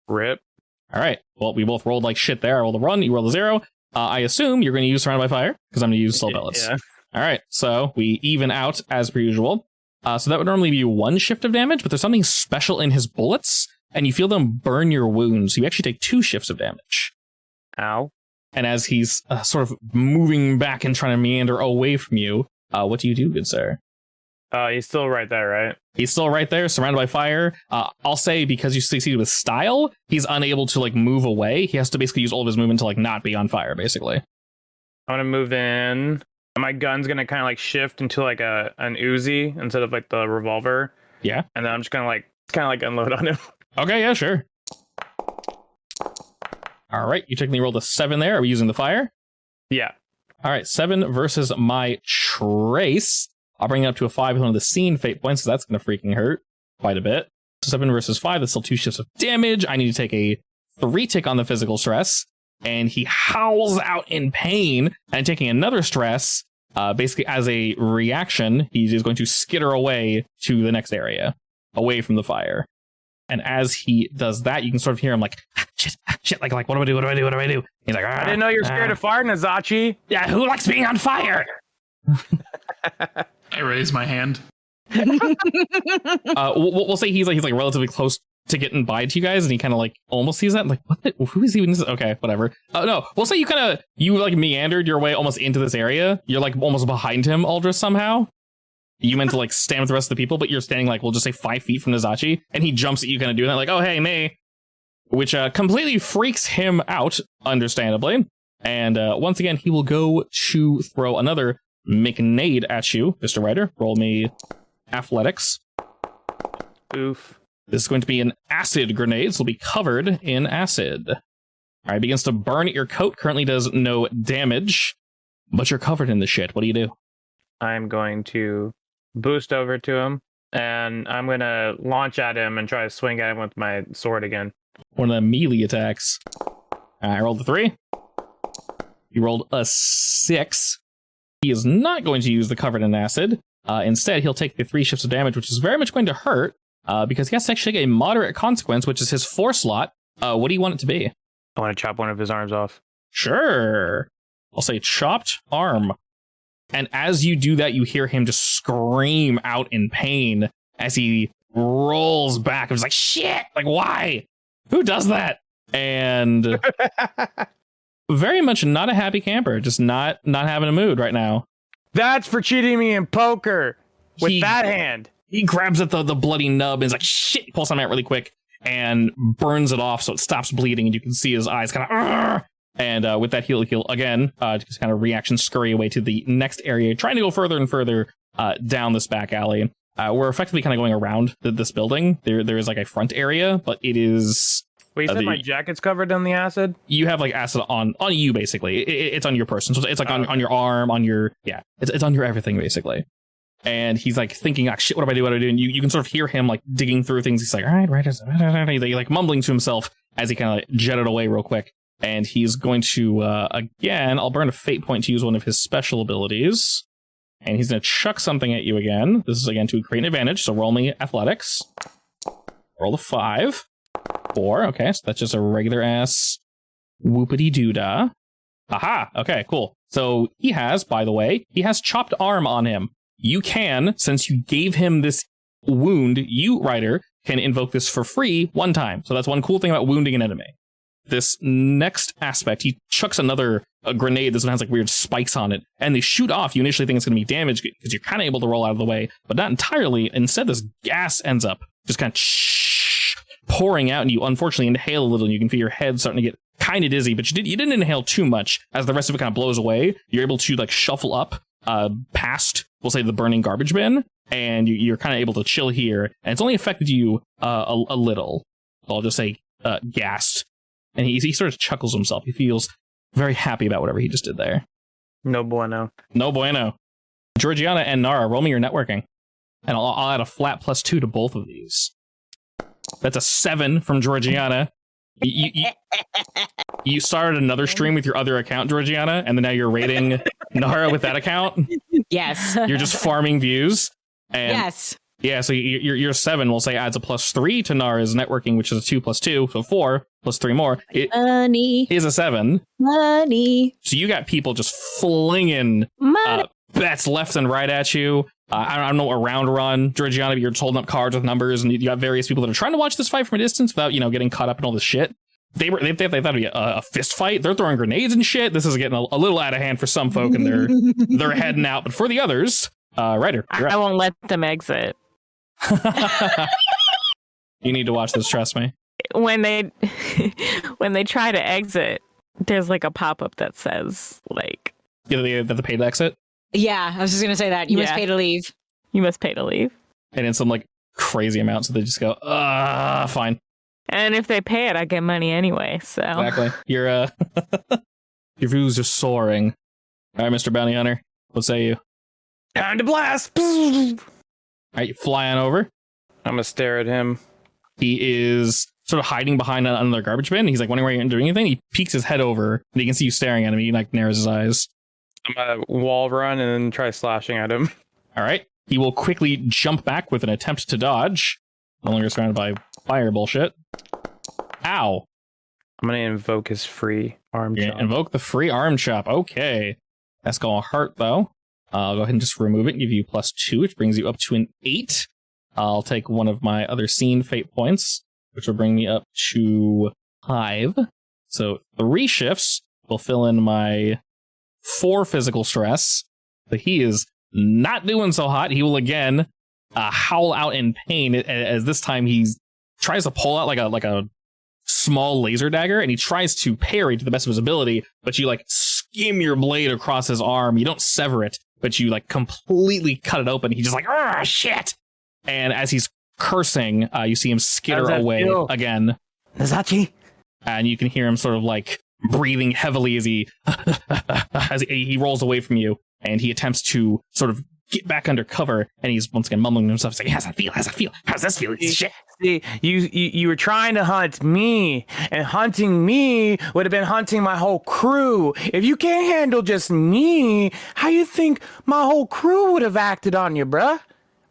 Rip. All right. Well, we both rolled like shit there. I rolled a 1, you rolled a 0. I assume you're going to use surrounded by fire because I'm going to use slow pellets. Yeah. All right. So we even out as per usual. So that would normally be 1 shift of damage, but there's something special in his bullets, and you feel them burn your wounds. So you actually take 2 shifts of damage. Ow. And as he's sort of moving back and trying to meander away from you, what do you do, good sir? He's still right there, right? He's still right there, surrounded by fire. I'll say because you succeeded with style, he's unable to like move away. He has to basically use all of his movement to like not be on fire, basically. I'm gonna move in. My gun's gonna kind of like shift into like an Uzi instead of like the revolver. Yeah. And then I'm just gonna like unload on him. Okay, yeah, sure. All right, you technically rolled a 7 there. Are we using the fire? Yeah. All right, 7 versus my trace. I'll bring it up to a 5 with one of the scene fate points, so that's going to freaking hurt quite a bit. So 7 versus 5, that's still 2 shifts of damage. I need to take a 3 tick on the physical stress, and he howls out in pain, and taking another stress, basically as a reaction, he is going to skitter away to the next area, away from the fire. And as he does that, you can sort of hear him like, shit, like, what do I do? He's like, I didn't know you're scared of fire, Nazachi. Yeah, who likes being on fire? I raise my hand. We'll say he's like relatively close to getting by to you guys, and he kind of like almost sees that. Like, what? Who is he? Okay, whatever. No, we'll say you like meandered your way almost into this area. You're like almost behind him, Aldris, somehow. You meant to like stand with the rest of the people, but you're standing like, we'll just say 5 feet from Nazachi, and he jumps at you, kind of doing that, like, oh hey, me, which completely freaks him out, understandably. And once again, he will go to throw another McNade at you, Mr. Ryder. Roll me athletics. Oof. This is going to be an acid grenade, so it'll be covered in acid. All right, begins to burn at your coat. Currently does no damage, but you're covered in the shit. What do you do? I'm going to boost over to him, and I'm going to launch at him and try to swing at him with my sword again. One of the melee attacks. I rolled a 3. You rolled a 6. He is not going to use the covered in acid. Instead, he'll take the 3 shifts of damage, which is very much going to hurt, because he has to actually get a moderate consequence, which is his 4 slot. What do you want it to be? I want to chop one of his arms off. Sure. I'll say chopped arm. And as you do that, you hear him just scream out in pain as he rolls back. It's like, shit! Like, why? Who does that? And very much not a happy camper. Just not having a mood right now. That's for cheating me in poker with that hand. He grabs at the bloody nub and is like, shit! He pulls something out really quick and burns it off so it stops bleeding. And you can see his eyes kind of... And with that, he'll again, just kind of reaction scurry away to the next area, trying to go further and further down this back alley. We're effectively kind of going around this building. There is like a front area, but it is... Wait, you said my jacket's covered in the acid? You have like acid on you, basically. It's on your person. So it's like on your arm, on your... Yeah, it's on your everything, basically. And he's like thinking, ah, shit, what do I do? What do I do? And you can sort of hear him like digging through things. He's like, all right. He's like mumbling to himself as he kind of like jetted away real quick. And he's going to, again, I'll burn a fate point to use one of his special abilities. And he's going to chuck something at you again. This is, again, to create an advantage. So roll me athletics. Roll a 5. 4. Okay, so that's just a regular-ass whoopity-doo-dah. Aha! Okay, cool. So he has, by the way, he has chopped arm on him. You can, since you gave him this wound, you, Ryder, can invoke this for free 1 time. So that's one cool thing about wounding an enemy. This next aspect, he chucks another grenade. This one has like weird spikes on it, and they shoot off. You initially think it's going to be damage because you're kind of able to roll out of the way, but not entirely. Instead, this gas ends up just kind of pouring out, and you unfortunately inhale a little, and you can feel your head starting to get kind of dizzy, but you didn't inhale too much. As the rest of it kind of blows away, you're able to like shuffle up past, we'll say, the burning garbage bin, and you're kind of able to chill here, and it's only affected you a little. I'll just say gassed. And he sort of chuckles himself. He feels very happy about whatever he just did there. No bueno. No bueno. Georgiana and Nara, roll me your networking. And I'll add a flat +2 to both of these. That's a 7 from Georgiana. You started another stream with your other account, Georgiana, and then now you're rating Nara with that account? Yes. You're just farming views? And yes. Yeah, so your 7, we'll say, adds a +3 to Nara's networking, which is a 2 + 2, so 4 + 3 more. It Money. is a 7. Money. So you got people just flinging bets left and right at you. I don't know, a round run, Georgiana, but you're just holding up cards with numbers, and you got various people that are trying to watch this fight from a distance without, getting caught up in all this shit. They thought it'd be a fist fight. They're throwing grenades and shit. This is getting a little out of hand for some folk, and they're heading out. But for the others, Ryder, I won't let them exit. You need to watch this, trust me. When they try to exit, there's like a pop-up that says like the paid exit. Yeah, I was just gonna say that. You must pay to leave. You must pay to leave. And in some like crazy amount, so they just go, fine. And if they pay it, I get money anyway, so exactly. Your views are soaring. All right, Mr. Bounty Hunter, what say you? Time to blast! All right, you fly on over. I'm gonna stare at him. He is sort of hiding behind another garbage bin. He's like wondering why you're doing anything. He peeks his head over, and he can see you staring at him. He like narrows his eyes. I'm gonna wall run and then try slashing at him. All right. He will quickly jump back with an attempt to dodge. No longer surrounded by fire bullshit. Ow. I'm gonna invoke his free arm chop. Invoke the free arm chop. Okay. That's gonna hurt, though. I'll go ahead and just remove it and give you +2, which brings you up to an 8. I'll take one of my other scene fate points, which will bring me up to 5. So 3 shifts will fill in my 4 physical stress. But he is not doing so hot. He will again howl out in pain as this time he tries to pull out like a small laser dagger, and he tries to parry to the best of his ability, but you like skim your blade across his arm. You don't sever it, but you like completely cut it open. He's just like, ah, shit. And as he's cursing, you see him skitter away again. Nazachi? And you can hear him sort of like breathing heavily as he rolls away from you, and he attempts to sort of get back under cover, and he's once again mumbling to himself. He's like, how's that feel? How's that feel? How's this feel? Shit. See, you were trying to hunt me, and hunting me would have been hunting my whole crew. If you can't handle just me, how you think my whole crew would have acted on you, bruh?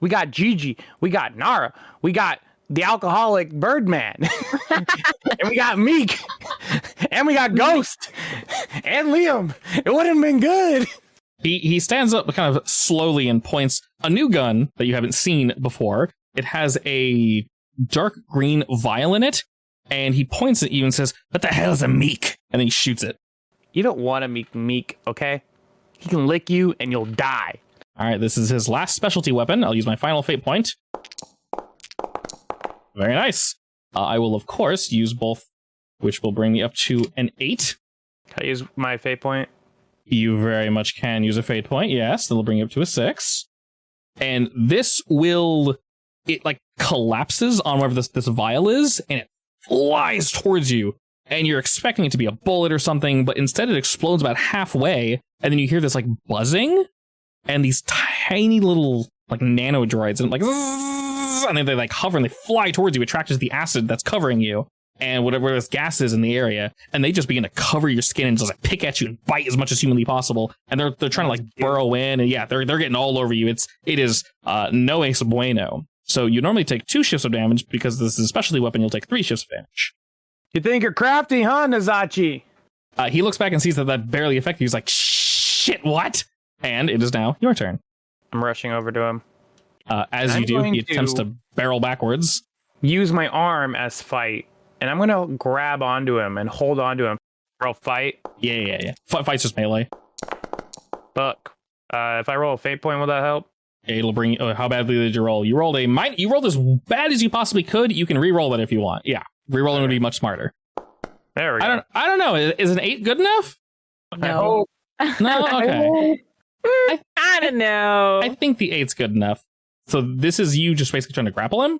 We got Gigi, we got Nara, we got the alcoholic Birdman, and we got Meek, and we got Ghost, and Liam. It wouldn't have been good. He stands up kind of slowly and points a new gun that you haven't seen before. It has a dark green vial in it, and he points at you and says, "What the hell is a Meek?" And then he shoots it. You don't want to meet Meek, okay? He can lick you and you'll die. All right, this is his last specialty weapon. I'll use my final fate point. Very nice. I will, of course, use both, which will bring me up to an 8. Can I use my fate point? You very much can use a fate point, yes. That'll bring you up to a 6. And this will... It, like, collapses on wherever this vial is, and it flies towards you. And you're expecting it to be a bullet or something, but instead it explodes about halfway, and then you hear this, like, buzzing, and these tiny little, like, nano droids, and, like, zzz, and then they, like, hover and they fly towards you, attracted to the acid that's covering you, and whatever this gas is in the area, and they just begin to cover your skin and just, like, pick at you and bite as much as humanly possible, and they're trying to, like, burrow in, and yeah, they're getting all over you. It is no ace bueno. So you normally take 2 shifts of damage. Because this is a specialty weapon, you'll take 3 shifts of damage. You think you're crafty, huh, Nazachi? He looks back and sees that barely affected you. He's like, shit, what? And it is now your turn. I'm rushing over to him. As I'm you do, going he attempts to barrel backwards. Use my arm as fight, and I'm going to grab onto him and hold onto him. Roll fight. Yeah. Fight's just melee. Fuck. If I roll a fate point, will that help? It'll bring you... how badly did you roll? You rolled as bad as you possibly could. You can re-roll it if you want. Yeah. Re-rolling would be much smarter. There we go. I don't know. Is an 8 good enough? No. No? Okay. I don't know. I think the 8's good enough. So this is you just basically trying to grapple him?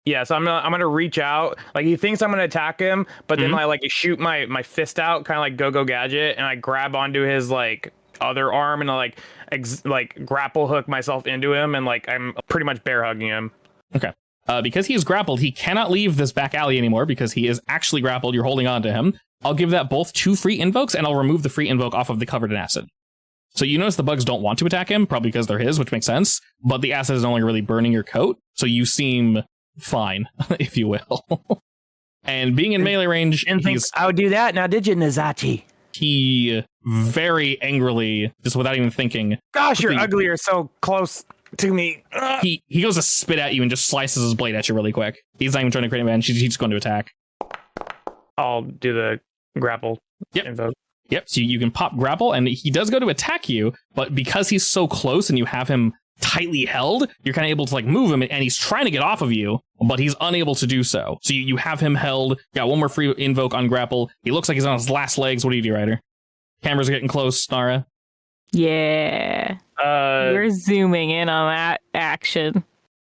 Yeah, so I'm gonna reach out. Like, he thinks I'm gonna attack him, but then I like shoot my fist out, kind of like Go-Go Gadget, and I grab onto his like other arm and I like grapple hook myself into him, and like I'm pretty much bear hugging him. Okay. Because he is grappled, he cannot leave this back alley anymore because he is actually grappled. You're holding on to him. I'll give that both 2 free invokes, and I'll remove the free invoke off of the covered in acid. So you notice the bugs don't want to attack him, probably because they're his, which makes sense. But the acid is only really burning your coat, so you seem fine, if you will. And being in melee range, I would do that now, did you, Nazachi? He very angrily, just without even thinking... Gosh, you're ugly. You're so close to me. He goes to spit at you and just slices his blade at you really quick. He's not even trying to create advantage. He's just going to attack. I'll do the grapple invoke. Yep, so you can pop grapple, and he does go to attack you, but because he's so close and you have him tightly held, you're kind of able to like move him, and he's trying to get off of you, but he's unable to do so. So you have him held, got 1 more free invoke on grapple. He looks like he's on his last legs. What do you do, Ryder? Cameras are getting close, Nara. Yeah. You're zooming in on that action.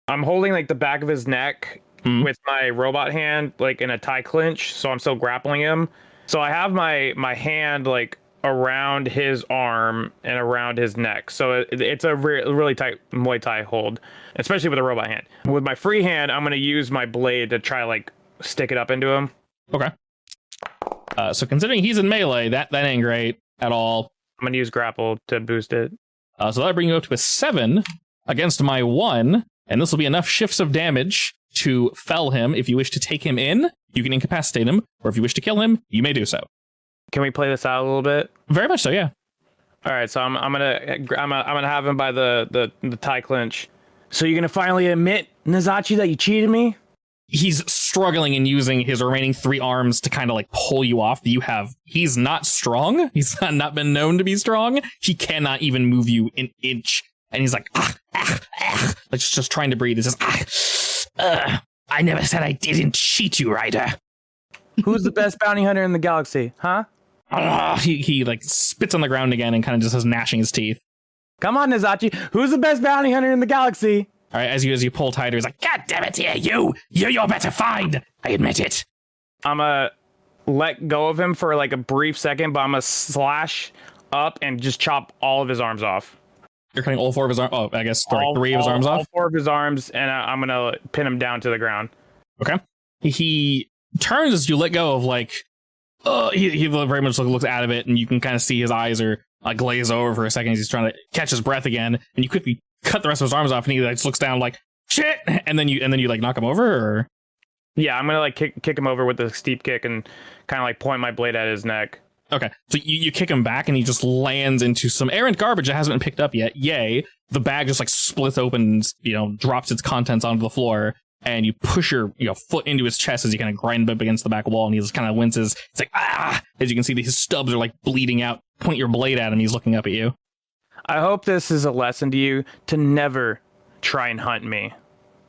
I'm holding like the back of his neck with my robot hand, like in a tie clinch, so I'm still grappling him. So I have my hand like around his arm and around his neck. So it's a really tight Muay Thai hold, especially with a robot hand. With my free hand, I'm going to use my blade to try like stick it up into him. Okay. So considering he's in melee, that ain't great at all. I'm going to use grapple to boost it. So that'll bring you up to a 7 against my 1, and this will be enough shifts of damage to fell him. If you wish to take him in, you can incapacitate him, or if you wish to kill him, you may do so. Can we play this out a little bit? Very much so, yeah. All right, so I'm gonna have him by the tie clinch. So you're gonna finally admit, Nazachi, that you cheated me? He's struggling and using his remaining 3 arms to kind of like pull you off. He's not strong. He's not been known to be strong. He cannot even move you an inch. And he's like, like just trying to breathe. He's just, I never said I didn't cheat you, Ryder. Who's the best bounty hunter in the galaxy, huh? He like spits on the ground again and kind of just is gnashing his teeth. Come on, Nazachi. Who's the best bounty hunter in the galaxy? All right, as you pull tighter, he's like, God damn it, you're better find. I admit it. I'm gonna let go of him for like a brief second, but I'm gonna slash up and just chop all of his arms off. You're cutting all 4 of his arms. Oh, I guess three of his arms off. All 4 of his arms, and I'm gonna pin him down to the ground. Okay. He turns as you let go of he very much looks out of it, and you can kind of see his eyes are glaze over for a second as he's trying to catch his breath again. And you quickly cut the rest of his arms off, and he just looks down like shit. And then you knock him over, or yeah, I'm gonna kick him over with a steep kick and kind of point my blade at his neck. Okay, so you kick him back, and he just lands into some errant garbage that hasn't been picked up yet. Yay! The bag just splits open, and, drops its contents onto the floor, and you push your foot into his chest as you kind of grind up against the back wall, and he just kind of winces. It's like ah! As you can see, his stubs are bleeding out. Point your blade at him. He's looking up at you. I hope this is a lesson to you to never try and hunt me.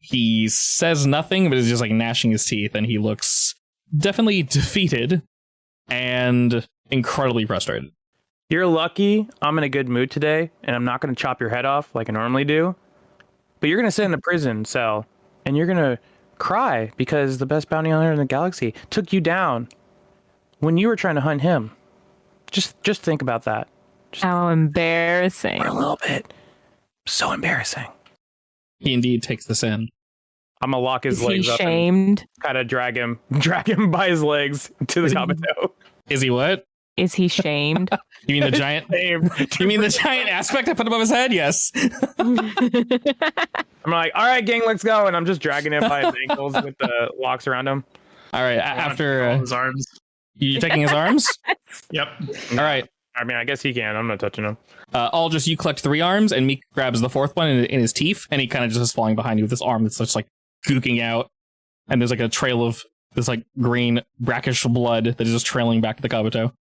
He says nothing, but is just gnashing his teeth, and he looks definitely defeated and incredibly frustrated. You're lucky I'm in a good mood today, and I'm not going to chop your head off like I normally do. But you're going to sit in a prison cell, and you're going to cry because the best bounty hunter in the galaxy took you down when you were trying to hunt him. Just think about that. How embarrassing. For a little bit. So embarrassing. He indeed takes this in. I'm gonna lock his Is legs he up shamed? and kind of drag him by his legs to the Kabuto. Is he what? Is he shamed? You mean the giant? You mean the giant aspect I put above his head? Yes. I'm like, all right, gang, let's go, and I'm just dragging him by his ankles with the locks around him. All right. After his arms. you taking his arms? Yep. All right. I mean, I guess he can. I'm not touching him. Aldris, you collect 3 arms, and Meek grabs the 4th one in his teeth, and he kind of just is falling behind you with this arm that's just gooking out, and there's a trail of this green brackish blood that is just trailing back to the Kabuto.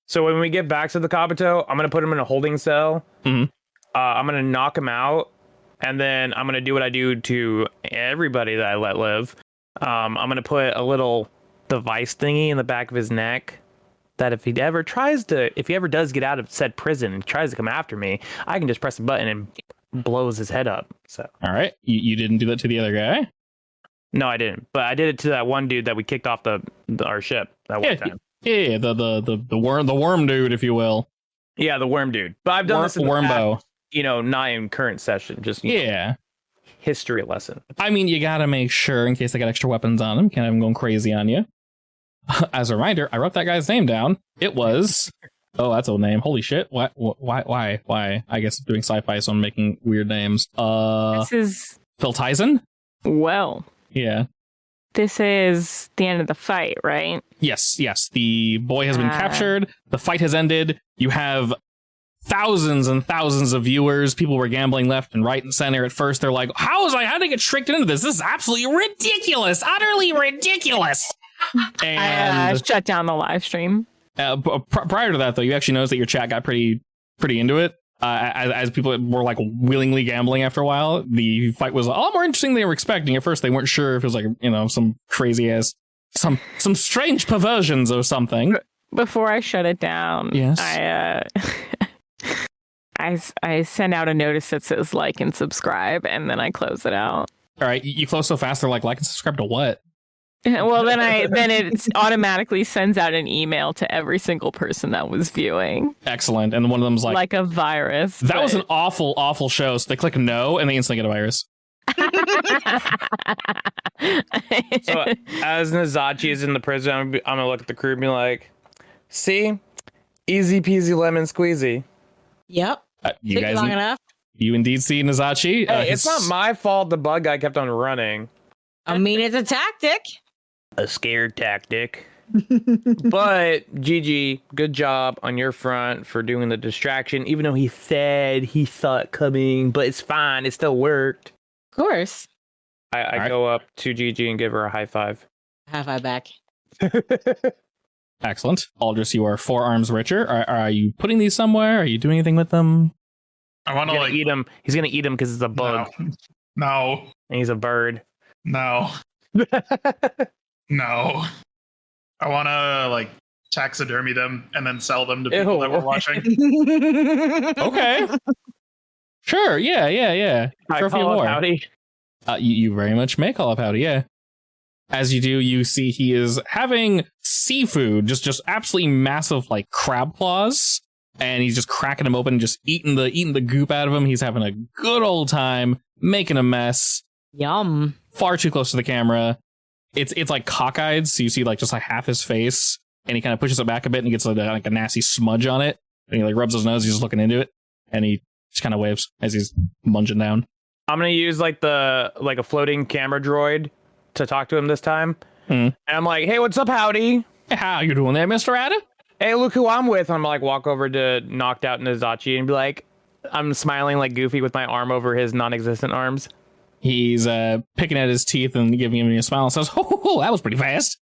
So when we get back to the Kabuto, I'm gonna put him in a holding cell. Mm-hmm. I'm gonna knock him out, and then I'm gonna do what I do to everybody that I let live. I'm gonna put a little device thingy in the back of his neck that if he ever does get out of said prison and tries to come after me, I can just press a button and blows his head up. So all right, you didn't do that to the other guy? No, I didn't. But I did it to that one dude that we kicked off our ship that one time. Yeah, the worm dude, if you will. Yeah, the worm dude. But I've done this in the Wormbo. past, not in current session. Just history lesson. I mean, you gotta make sure in case they got extra weapons on them. Can't have them going crazy on you. As a reminder, I wrote that guy's name down. It was that's a name. Holy shit! Why? I guess doing sci-fi, so I'm making weird names. This is Phil Tyson. well. Yeah. This is the end of the fight, right? Yes. The boy has been captured. The fight has ended. You have thousands and thousands of viewers. People were gambling left and right and center. At first, they're like, how did I get tricked into this? This is absolutely ridiculous. Utterly ridiculous. And I shut down the live stream. Prior to that, though, you actually noticed that your chat got pretty into it. As people were willingly gambling after a while, the fight was a lot more interesting than they were expecting. At first, they weren't sure if it was some crazy ass, some strange perversions or something. Before I shut it down, yes, I send out a notice that says like and subscribe, and then I close it out. All right, you close so fast they're like and subscribe to what? Well, then it automatically sends out an email to every single person that was viewing. Excellent. And one of them's like a virus. That was an awful show. So they click no and they instantly get a virus. So as Nazachi is in the prison, I'm gonna look at the crew and be like, see, easy peasy lemon squeezy. Yep. You guys long enough. You indeed see Nazachi. Hey, it's not my fault the bug guy kept on running. I mean, it's a tactic. A scared tactic. But GG, good job on your front for doing the distraction, even though he said he saw it coming, but it's fine. It still worked. Of course. I go up to GG and give her a high five. High five back. Excellent. Aldris, you are 4 arms richer. Are you putting these somewhere? Are you doing anything with them? I want to eat him. He's gonna eat him because it's a bug. No. And he's a bird. No. No. I want to taxidermy them and then sell them to people that we're watching. Okay. Sure. Yeah. I call up Howdy. You very much may call up Howdy. Yeah. As you do, you see he is having seafood, just absolutely massive crab claws and he's just cracking them open, just eating the goop out of them. He's having a good old time, making a mess. Yum. Far too close to the camera. It's like cockeyed, so you see like just like half his face, and he kind of pushes it back a bit and gets like a nasty smudge on it. And he like rubs his nose, he's just looking into it, and he just kind of waves as he's munging down. I'm gonna use like a floating camera droid to talk to him this time. And I'm like, hey, what's up, howdy? How you doing there, Mr. Adder? Hey, look who I'm with. I'm like walk over to knocked out Nazachi and be like, I'm smiling like Goofy with my arm over his non-existent arms. He's picking at his teeth and giving him a smile and says, "Oh, that was pretty fast."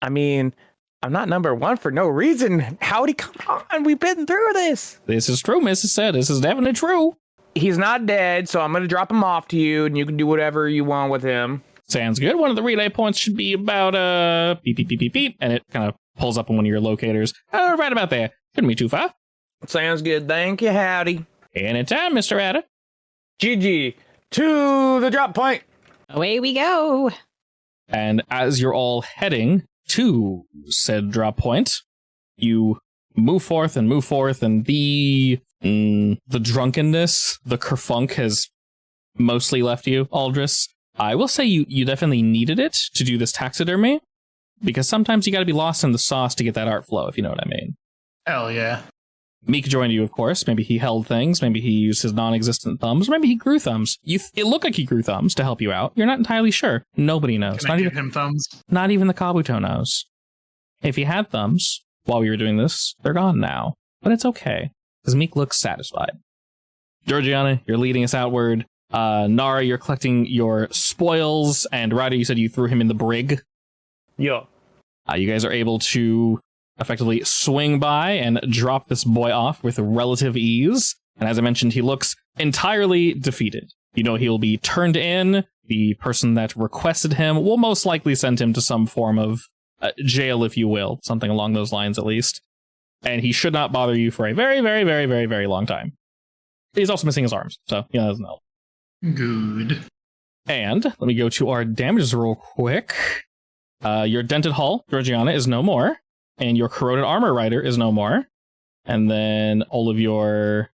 I mean, I'm not number one for no reason. Howdy, come on, we've been through this. This is true, Mrs. Said. This is definitely true. He's not dead, so I'm gonna drop him off to you, and you can do whatever you want with him. Sounds good. One of the relay points should be about beep beep beep beep beep, and it kind of pulls up on one of your locators. Right about there. Couldn't be too far. Sounds good. Thank you, howdy. Anytime, Mr. Adder. GG to the drop point. Away we go. And as you're all heading to said drop point, you move forth, and the drunkenness, the kerfunk has mostly left you, Aldris. I will say you definitely needed it to do this taxidermy, because sometimes you got to be lost in the sauce to get that art flow, if you know what I mean. Hell yeah. Meek joined you, of course. Maybe he held things. Maybe he used his non-existent thumbs. Maybe he grew thumbs. It looked like he grew thumbs to help you out. You're not entirely sure. Nobody knows. Can I give him thumbs? Not even the Kabuto knows. If he had thumbs while we were doing this, they're gone now. But it's okay, because Meek looks satisfied. Georgiana, you're leading us outward. Nara, you're collecting your spoils. And Ryder, you said you threw him in the brig. Yeah. You guys are able to effectively swing by and drop this boy off with relative ease. And as I mentioned, he looks entirely defeated. You know, he'll be turned in. The person that requested him will most likely send him to some form of jail, if you will. Something along those lines, at least. And he should not bother you for a very, very, very, very, very long time. He's also missing his arms, so yeah, that doesn't help. Good. And let me go to our damages real quick. Your dented hull, Georgiana, is no more. And your corroded armor rider is no more. And then all of your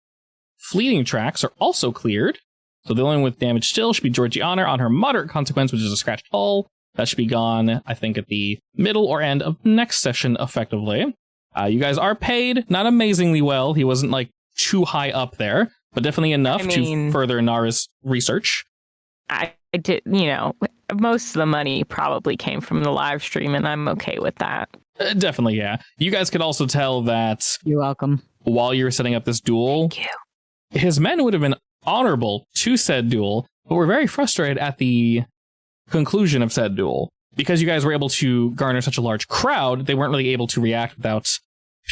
fleeting tracks are also cleared. So the only one with damage still should be Georgiana on her moderate consequence, which is a scratched hull. That should be gone, I think, at the middle or end of next session, effectively. You guys are paid, not amazingly well. He wasn't, like, too high up there, but definitely enough to further Nara's research. I did, most of the money probably came from the live stream, and I'm okay with that. Definitely, yeah. You guys could also tell that You're welcome. while you were setting up this duel, Thank you. his men would have been honorable to said duel, but were very frustrated at the conclusion of said duel. Because you guys were able to garner such a large crowd, they weren't really able to react without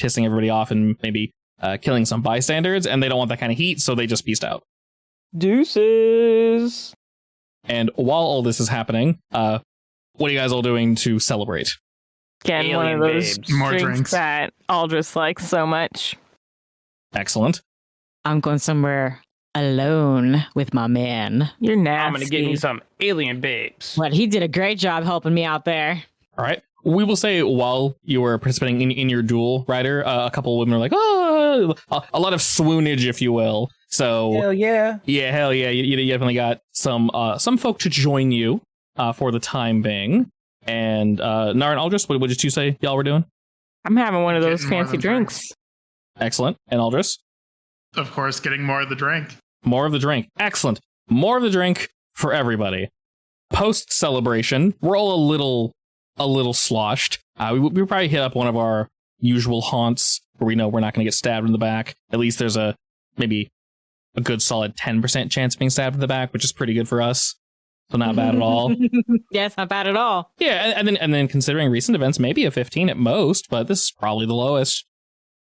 pissing everybody off and maybe killing some bystanders, and they don't want that kind of heat, so they just pieced out. Deuces. And while all this is happening, what are you guys all doing to celebrate? Again, one of Alien those babes. More drinks drinks. that Aldris likes so much. Excellent. I'm going somewhere alone with my man. You're nasty. I'm gonna get me some alien babes. But he did a great job helping me out there. All right. We will say while you were participating in your duel, Ryder, a couple of women were like, oh, a lot of swoonage, if you will. So, Hell yeah. yeah, hell yeah. You definitely got some folk to join you for the time being. And Nara and Aldris, what did you two say y'all were doing? I'm having one of those Getting more fancy than drinks. Excellent. And Aldris? Of course, getting more of the drink. More of the drink. Excellent. More of the drink for everybody. Post celebration, we're all a little sloshed. We probably hit up one of our usual haunts where we know we're not going to get stabbed in the back. At least there's maybe a good solid 10% chance of being stabbed in the back, which is pretty good for us. So not bad at all. Yeah, it's not bad at all. Yeah, and then considering recent events, maybe a 15 at most, but this is probably the lowest.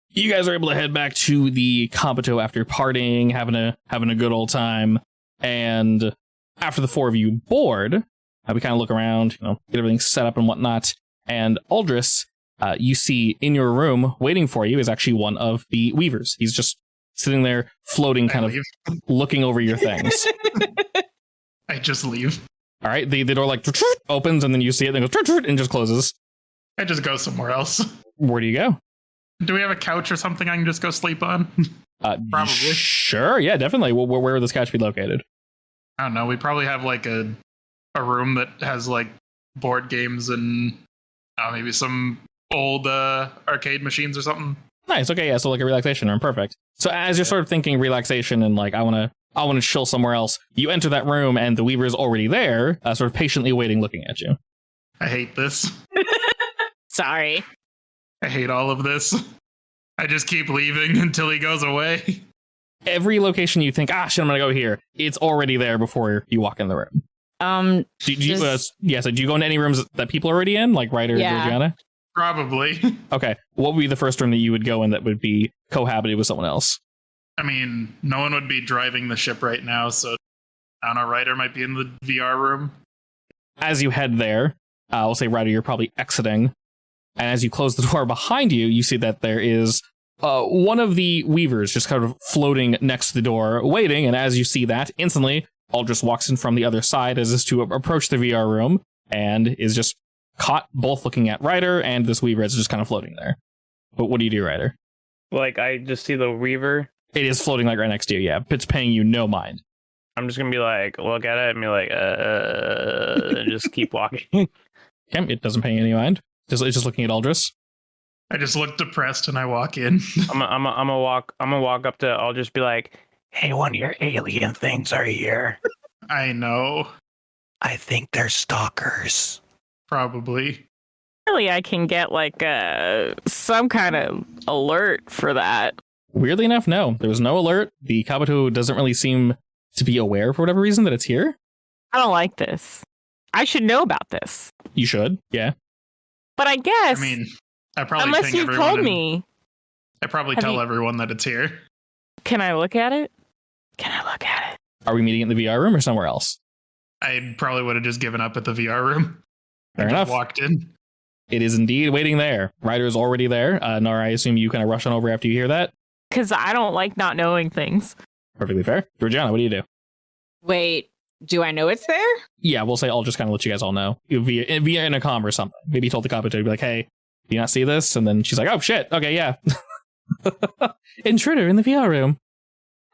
You guys are able to head back to the Kabuto after partying, having a good old time, and after the four of you board, we kind of look around, get everything set up and whatnot. And Aldris, you see in your room waiting for you is actually one of the Weavers. He's just sitting there floating, kind of looking over your things. I just leave. All right, the door like opens and then you see it and it goes and just closes. I just go somewhere else. Where do you go? Do we have a couch or something I can just go sleep on? Probably. Sure, yeah, definitely. Where would this couch be located? I don't know. We probably have like a room that has like board games and maybe some old arcade machines or something. Nice. Okay, yeah. So like a relaxation room, perfect. So as you're sort of thinking relaxation and like I want to chill somewhere else, you enter that room and the Weaver is already there, sort of patiently waiting, looking at you. I hate this. Sorry. I hate all of this. I just keep leaving until he goes away. Every location you think, shit, I'm gonna go here, it's already there before you walk in the room. Do you go into any rooms that people are already in, like Ryder or Georgiana? Probably. Okay. What would be the first room that you would go in that would be cohabited with someone else? I mean, no one would be driving the ship right now, so I don't know, Ryder might be in the VR room. As you head there, we'll say, Ryder, you're probably exiting. And as you close the door behind you, you see that there is one of the Weavers just kind of floating next to the door, waiting. And as you see that, instantly, Aldris walks in from the other side as is to approach the VR room and is just caught both looking at Ryder and this Weaver is just kind of floating there. But what do you do, Ryder? Like, I just see the Weaver. It is floating like right next to you, yeah. It's paying you no mind. I'm just gonna be like, look at it and be like, and just keep walking. Okay, it doesn't pay you any mind. It's just looking at Aldris. I just look depressed and I walk in. I'm gonna walk up to. I'll just be like, Hey, one of your alien things are here. I know. I think they're stalkers. Probably. Really, I can get like some kind of alert for that. Weirdly enough, no. There was no alert. The Kabuto doesn't really seem to be aware for whatever reason that it's here. I don't like this. I should know about this. You should, yeah. But I guess, I mean, I probably unless ping you everyone told and me, I probably Have tell you- everyone that it's here. can I look at it? Can I look at it? Are we meeting in the VR room or somewhere else? I probably would have just given up at the VR room. Fair I just enough. walked in. It is indeed waiting there. Ryder is already there. Nara, I assume you kind of rush on over after you hear that. Because I don't like not knowing things. Perfectly fair. Georgiana, what do you do? Wait, do I know it's there? Yeah, we'll say I'll just kind of let you guys all know via intercom or something. Maybe you told the Kabuto to be like, hey, do you not see this? And then she's like, oh shit, okay, yeah. Intruder in the VR room.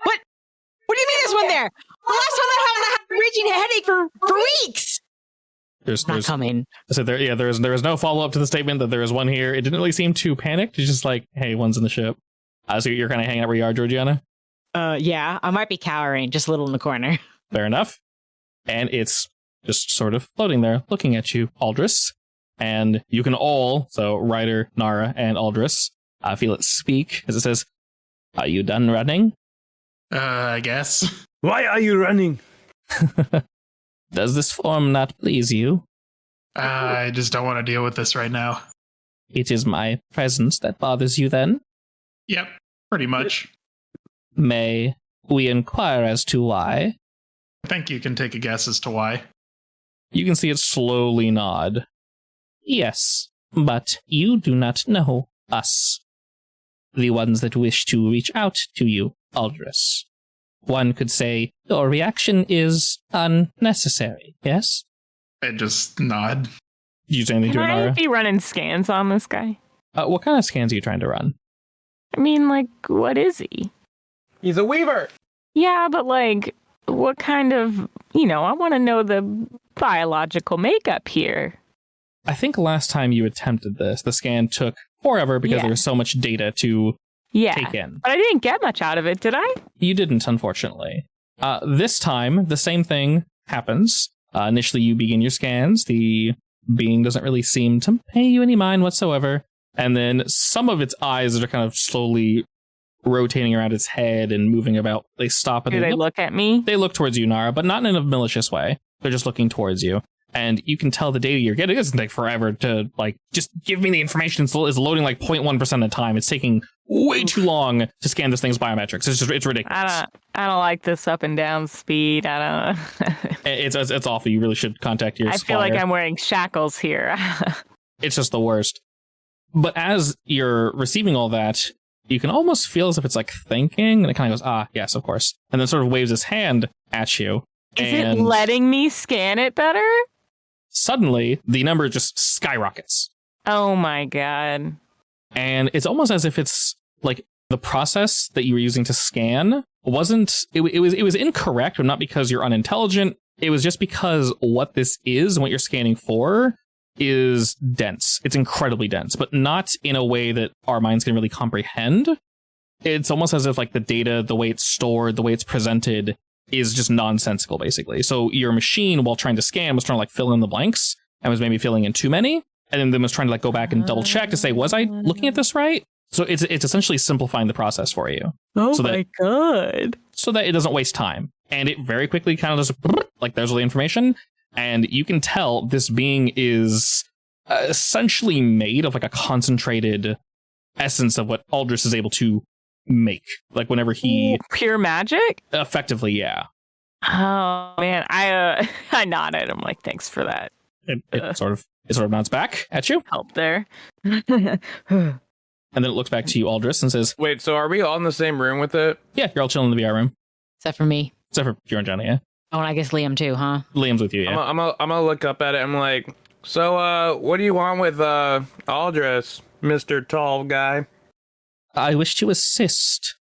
What do you mean there's one there? The last time I had a raging headache for weeks. There's Not coming. So there is no follow up to the statement that there is one here. It didn't really seem too panicked. It's just like, hey, one's in the ship. So you're kind of hanging out where you are, Georgiana? Yeah, I might be cowering, just a little in the corner. Fair enough. And it's just sort of floating there, looking at you, Aldris. And you can all, so Ryder, Nara, and Aldris, feel it speak as it says, are you done running? I guess. Why are you running? Does this form not please you? I just don't want to deal with this right now. It is my presence that bothers you then? Yep, pretty much. May we inquire as to why? I think you can take a guess as to why. You can see it slowly nod. Yes, but you do not know us. The ones that wish to reach out to you, Aldris. One could say your reaction is unnecessary, yes? I just nod. Did you say anything to Can it, I Nara? be running scans on this guy? What kind of scans are you trying to run? I mean, like, what is he? he's a Weaver. Yeah, but like, what kind of, I want to know the biological makeup here. I think last time you attempted this, the scan took forever because Yeah. there was so much data to Yeah. take in. But I didn't get much out of it, did I? You didn't, unfortunately. This time, the same thing happens. Initially, you begin your scans. The being doesn't really seem to pay you any mind whatsoever. And then some of its eyes that are kind of slowly rotating around its head and moving about, they stop and Do they look at me? They look towards you, Nara, but not in a malicious way. They're just looking towards you. And you can tell the data you're getting. It doesn't take forever to, just give me the information. It's loading 0.1% of the time. It's taking way too long to scan this thing's biometrics. It's ridiculous. I don't like this up and down speed. I don't. It's awful. You really should contact your I feel supplier. like I'm wearing shackles here. It's just the worst. But as you're receiving all that, you can almost feel as if it's thinking, and it kind of goes, yes, of course. And then sort of waves its hand at you. Is it and letting me scan it better? suddenly, the number just skyrockets. Oh my god. And it's almost as if it's like the process that you were using to scan it was incorrect, but not because you're unintelligent. It was just because what this is and what you're scanning for is dense. It's incredibly dense, but not in a way that our minds can really comprehend. It's almost as if like the data, the way it's stored, the way it's presented is just nonsensical, basically. So your machine, while trying to scan, was trying to like fill in the blanks and was maybe filling in too many, and then was trying to like go back and double check to say, was I looking at this right? So it's essentially simplifying the process for you. Oh so my god. So that it doesn't waste time. And it very quickly kind of just like there's all the information. And you can tell this being is essentially made of like a concentrated essence of what Aldris is able to make. Like whenever he Pure magic? effectively, yeah. Oh man, I nodded. I'm like, thanks for that It sort of nods back at you. help there. And then it looks back to you, Aldris, and says, Wait, so are we all in the same room with it? yeah, you're all chilling in the VR room. Except for me. Except for you and Johnny, yeah. Oh, and I guess Liam too, huh? Liam's with you, yeah. I'm gonna look up at it. I'm like, so what do you want with Aldris, Mr. Tall Guy? I wish to assist.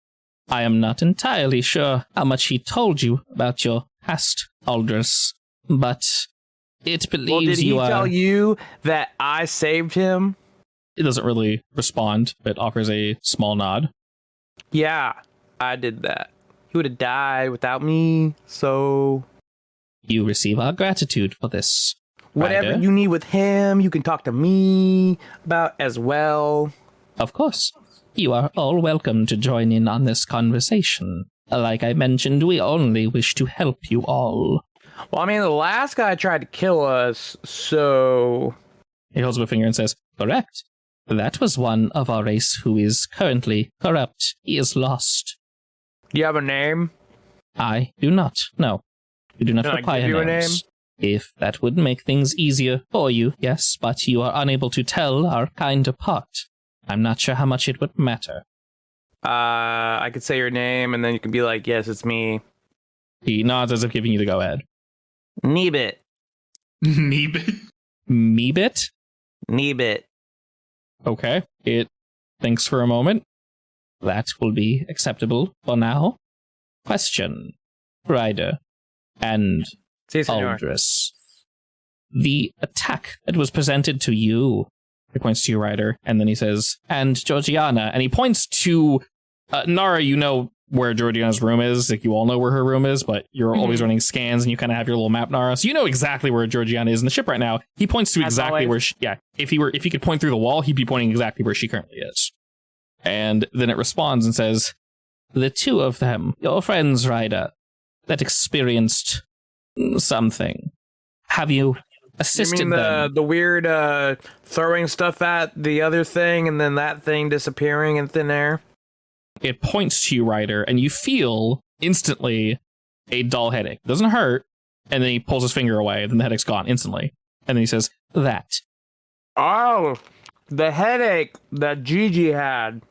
I am not entirely sure how much he told you about your past, Aldris, but it believes Well, did he you are... tell you that I saved him? It doesn't really respond, but offers a small nod. Yeah, I did that. He would have died without me, so... You receive our gratitude for this. Whatever Ryder. you need with him, you can talk to me about as well. Of course. You are all welcome to join in on this conversation. Like I mentioned, we only wish to help you all. Well, I mean, the last guy tried to kill us, so... He holds up a finger and says, correct. That was one of our race who is currently corrupt. He is lost. Do you have a name? I do not. No. We do not Can I require give you a names. If that would make things easier for you, yes, but you are unable to tell our kind apart. I'm not sure how much it would matter. I could say your name, and then you can be like, yes, it's me. He nods as if giving you the go-ahead. Neebit. Neebit. Meebit? Neebit. Okay. It thinks for a moment. That will be acceptable for now. Question. Ryder and Si, senor. Aldris. The attack that was presented to you. He points to you, Ryder, and then he says, and Georgiana, and he points to Nara. You know where Georgiana's room is. Like, you all know where her room is, but you're always running scans and you kind of have your little map, Nara. So you know exactly where Georgiana is in the ship right now. He points to As exactly always. where she, yeah, if he could point through the wall, he'd be pointing exactly where she currently is. And then it responds and says, the two of them, your friends, Ryder, that experienced something. Have you assisted You mean them? the weird throwing stuff at the other thing and then that thing disappearing in thin air? It points to you, Ryder, and you feel instantly a dull headache. It doesn't hurt, and then he pulls his finger away, and then the headache's gone instantly. And then he says, that. Oh, the headache that Gigi had.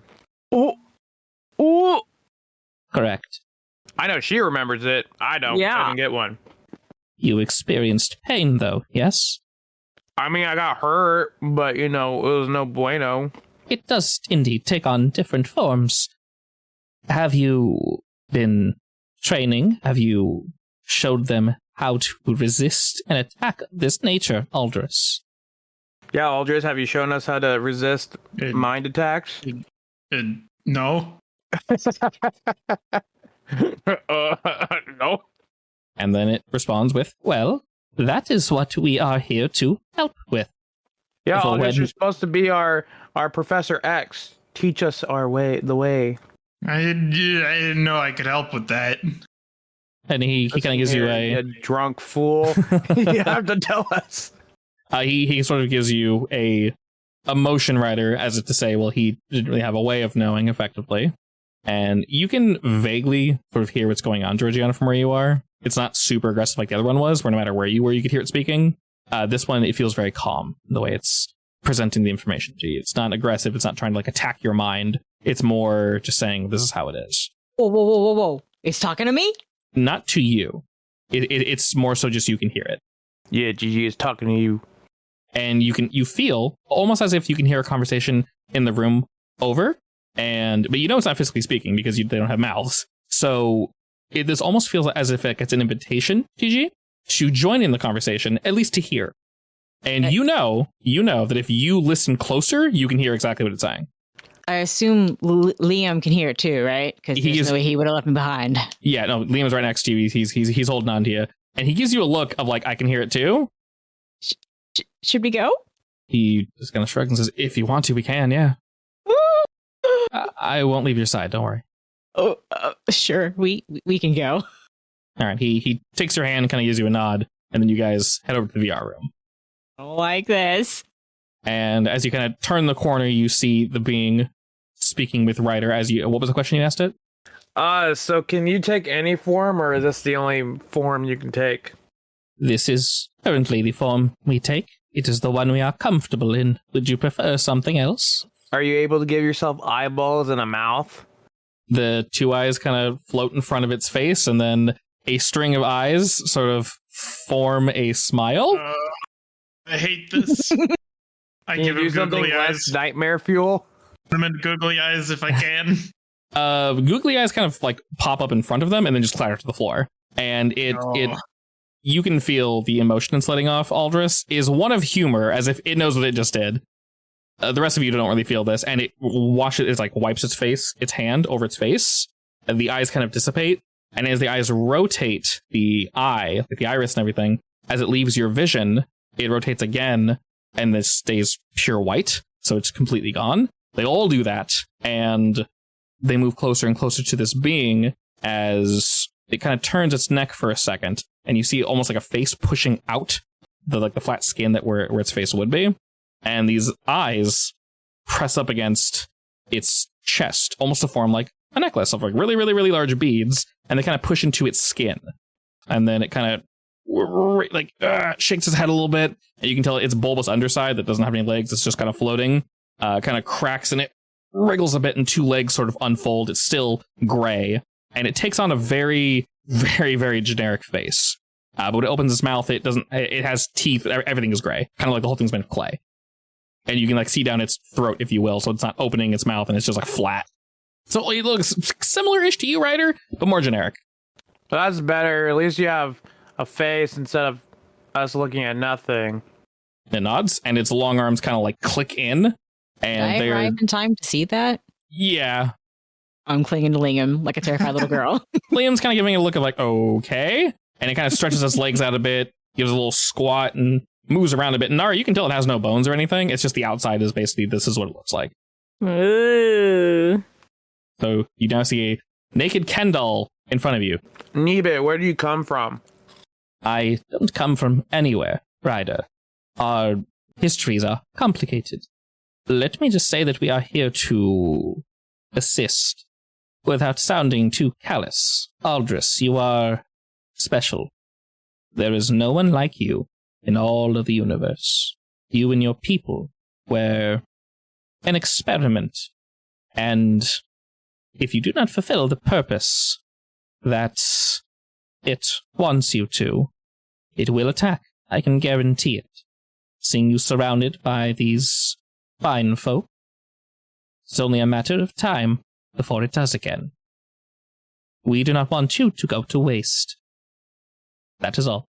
Ooh. Correct. I know she remembers it. I don't. Yeah. I didn't get one. You experienced pain, though, yes? I mean, I got hurt, but, you know, it was no bueno. It does indeed take on different forms. Have you been training? Have you showed them how to resist an attack of this nature, Aldris? Yeah, Aldris, have you shown us how to resist mind attacks? No. No. And then it responds with, well, that is what we are here to help with. Yeah, For Aldris, when- you're supposed to be our Professor X. Teach us the way. I didn't know I could help with that. And he kind of gives you You drunk fool. You have to tell us. he sort of gives you a motion rider as if to say, well, he didn't really have a way of knowing effectively. And you can vaguely sort of hear what's going on, Georgiana, from where you are. It's not super aggressive like the other one was, where no matter where you were, you could hear it speaking. This one, it feels very calm in the way it's presenting the information to you. It's not aggressive. It's not trying to like attack your mind. It's more just saying, this is how it is. Whoa. It's talking to me? Not to you. It's more so just you can hear it. Yeah, Gigi is talking to you. And you feel almost as if you can hear a conversation in the room over, but you know it's not physically speaking because they don't have mouths. So this almost feels as if it's an invitation, TG, to join in the conversation, at least to hear. And you know that if you listen closer, you can hear exactly what it's saying. I assume Liam can hear it too, right? Because there's no way he would have left me behind. Yeah, no, Liam's right next to you. He's holding on to you, and he gives you a look of like, I can hear it too. Should we go? He just kind of shrugs and says, "If you want to, we can. Yeah, I won't leave your side. Don't worry." Oh, sure. We can go. All right. He takes your hand, and kind of gives you a nod, and then you guys head over to the VR room. I don't like this. And as you kind of turn the corner, you see the being speaking with Ryder. What was the question you asked it? So can you take any form, or is this the only form you can take? This is currently the form we take. It is the one we are comfortable in. Would you prefer something else? Are you able to give yourself eyeballs and a mouth? The two eyes kind of float in front of its face, and then a string of eyes sort of form a smile. I hate this. I give him googly eyes. Nightmare fuel. I'm in googly eyes if I can. Googly eyes kind of like pop up in front of them and then just clatter to the floor. And you can feel the emotion it's letting off. Aldris is one of humor, as if it knows what it just did. The rest of you don't really feel this, and it wipes its hand over its face, and the eyes kind of dissipate. And as the eyes rotate, the eye, like the iris and everything, as it leaves your vision, it rotates again, and this stays pure white, so it's completely gone. They all do that, and they move closer and closer to this being as it kind of turns its neck for a second, and you see almost like a face pushing out the flat skin that where its face would be, and these eyes press up against its chest, almost to form like a necklace of like really, really, really large beads, and they kind of push into its skin, and then it kind of shakes its head a little bit, and you can tell its bulbous underside that doesn't have any legs, it's just kind of floating, kind of cracks, and it wriggles a bit, and two legs sort of unfold. It's still gray, and it takes on a very, very, very generic face. But when it opens its mouth, it has teeth, everything is gray, kind of like the whole thing's made of clay. And you can like see down its throat, if you will, so it's not opening its mouth, and it's just like flat. So it looks similar-ish to you, Ryder, but more generic. That's better. At least you have a face instead of us looking at nothing. It nods, and its long arms kind of like click in, and Did I arrive in time to see that? Yeah. I'm clinging to Liam like a terrified little girl. Liam's kind of giving a look of like, okay, and it kind of stretches its legs out a bit, gives a little squat, and moves around a bit. And Nara, you can tell it has no bones or anything. It's just the outside is basically, this is what it looks like. Ooh. So you now see a naked Kendall in front of you. Nibit, where do you come from? I don't come from anywhere, Ryder. Our histories are complicated. Let me just say that we are here to assist, without sounding too callous. Aldris, you are special. There is no one like you in all of the universe. You and your people were an experiment, and if you do not fulfill the purpose that it wants you to, it will attack. I can guarantee it. Seeing you surrounded by these fine folk, it's only a matter of time before it does again. We do not want you to go to waste. That is all.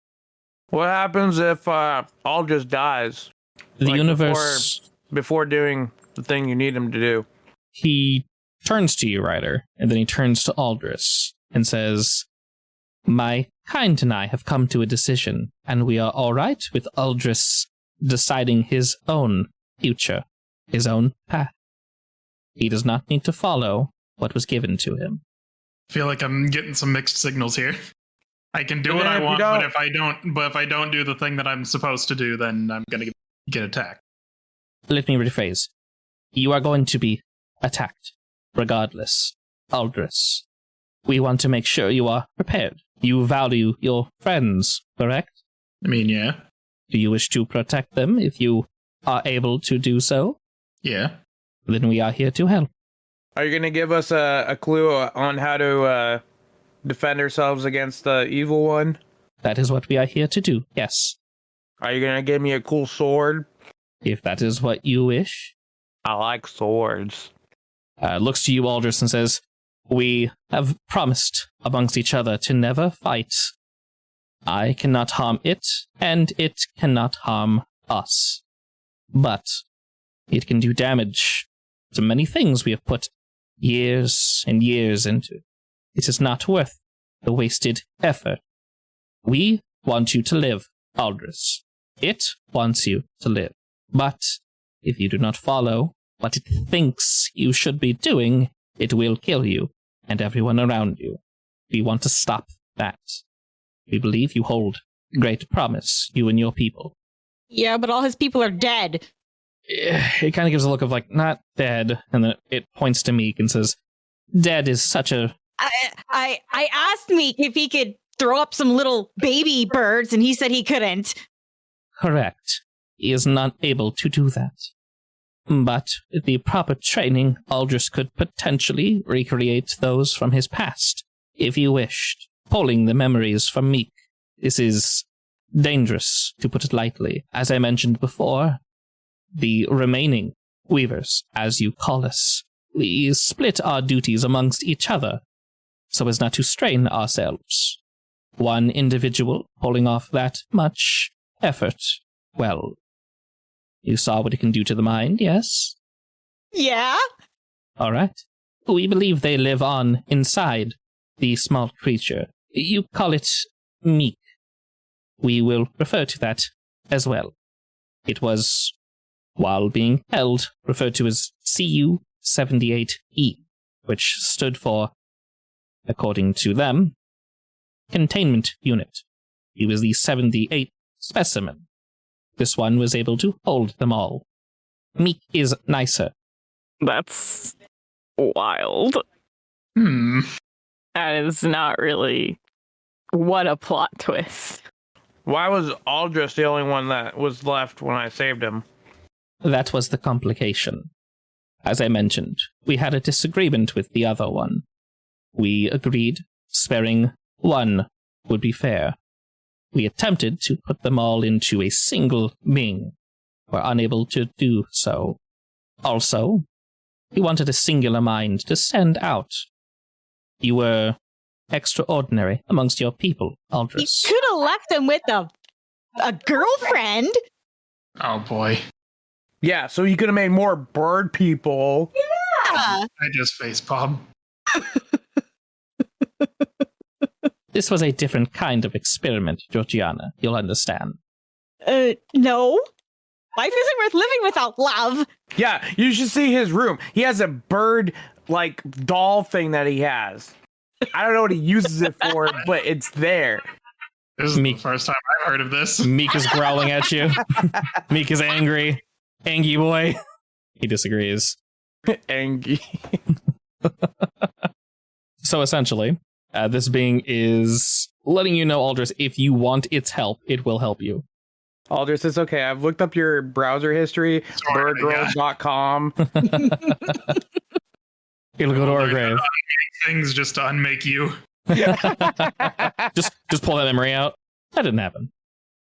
What happens if Aldris dies? The universe... Before doing the thing you need him to do. He turns to you, Ryder, and then he turns to Aldris and says, my kind and I have come to a decision, and we are all right with Aldris deciding his own future, his own path. He does not need to follow what was given to him. I feel like I'm getting some mixed signals here. I can do what I want, but if I don't do the thing that I'm supposed to do, then I'm gonna get attacked. Let me rephrase. You are going to be attacked, regardless. Aldris, we want to make sure you are prepared. You value your friends, correct? I mean, yeah. Do you wish to protect them if you are able to do so? Yeah. Then we are here to help. Are you going to give us a clue on how to defend ourselves against the evil one? That is what we are here to do, yes. Are you going to give me a cool sword? If that is what you wish. I like swords. Looks to you, Aldris, and says, "We have promised amongst each other to never fight. I cannot harm it, and it cannot harm us. But it can do damage to many things we have put years and years into. It is not worth the wasted effort. We want you to live, Aldris. It wants you to live. But if you do not follow what it thinks you should be doing, it will kill you and everyone around you. We want to stop that. We believe you hold great promise, you and your people." Yeah, but all his people are dead. It kind of gives a look of like, not dead, and then it points to Meek and says, "Dead is such a..." I asked Meek if he could throw up some little baby birds, and he said he couldn't. Correct. He is not able to do that. But with the proper training, Aldris could potentially recreate those from his past, if he wished, pulling the memories from Meek. This is dangerous, to put it lightly. As I mentioned before, the remaining Weavers, as you call us, we split our duties amongst each other, so as not to strain ourselves. One individual pulling off that much effort, well, you saw what it can do to the mind, yes? Yeah? All right. We believe they live on inside the small creature. You call it Meek. We will refer to that as well. It was, while being held, referred to as CU-78E, which stood for, according to them, Containment Unit. He was the 78th specimen. This one was able to hold them all. Meek is nicer. That's wild. That is not really... What a plot twist. Why was Aldris the only one that was left when I saved him? That was the complication. As I mentioned, we had a disagreement with the other one. We agreed sparing one would be fair. We attempted to put them all into a single being. Were unable to do so. Also, we wanted a singular mind to send out. You were extraordinary amongst your people, Aldris. You could have left him with a girlfriend. Oh boy. Yeah, so you could have made more bird people. Yeah. I just facepalm. This was a different kind of experiment, Georgiana. You'll understand. No. Life isn't worth living without love. Yeah, you should see his room. He has a bird, like, doll thing that he has. I don't know what he uses it for, but it's there. This is the first time I've heard of this. Meek is growling at you. Meek is angry. Angy boy. He disagrees. Angie. So essentially, this being is letting you know, Aldris, if you want its help, it will help you. Aldris, it's okay. I've looked up your browser history, birdgirls.com. It'll go to our grave. Things just to unmake you. just pull that memory out. That didn't happen.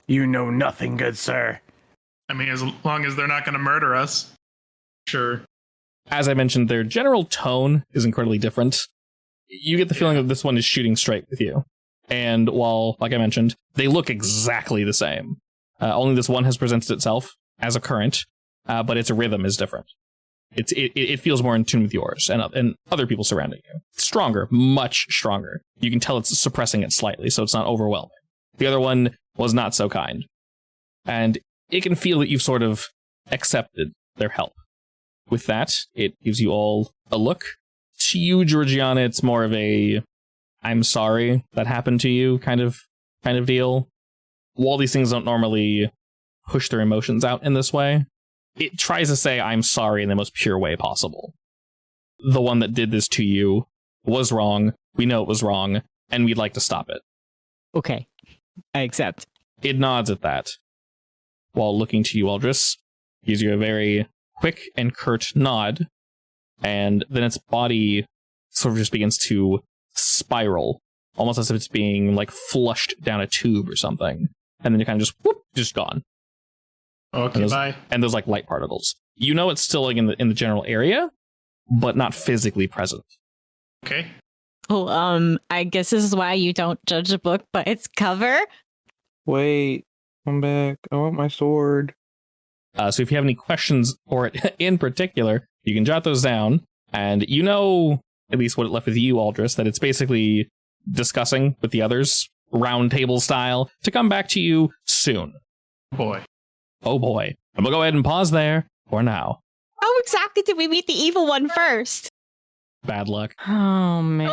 You know nothing, good sir. I mean, as long as they're not going to murder us. Sure. As I mentioned, their general tone is incredibly different. You get the feeling that this one is shooting straight with you. And while, like I mentioned, they look exactly the same. Only this one has presented itself as a current, but its rhythm is different. It feels more in tune with yours and other people surrounding you. It's stronger, much stronger. You can tell it's suppressing it slightly, so it's not overwhelming. The other one was not so kind. And it can feel that you've sort of accepted their help. With that, it gives you all a look. To you, Georgiana, it's more of a I'm sorry that happened to you kind of deal. While these things don't normally push their emotions out in this way, it tries to say I'm sorry in the most pure way possible. The one that did this to you was wrong. We know it was wrong, and we'd like to stop it. Okay. I accept. It nods at that, while looking to you, Aldris. Gives you a very quick and curt nod, and then its body sort of just begins to spiral, almost as if it's being like flushed down a tube or something, and then it kind of just whoop, just gone. Okay, bye. And those like light particles. You know it's still like in the general area, but not physically present. Okay. Oh, I guess this is why you don't judge a book by its cover. Wait, come back. I want my sword. So if you have any questions for it in particular, you can jot those down. And you know, at least what it left with you, Aldris, that it's basically discussing with the others, round table style, to come back to you soon. Boy. Oh boy. And we'll go ahead and pause there for now. How exactly did we meet the evil one first? Bad luck. Oh man.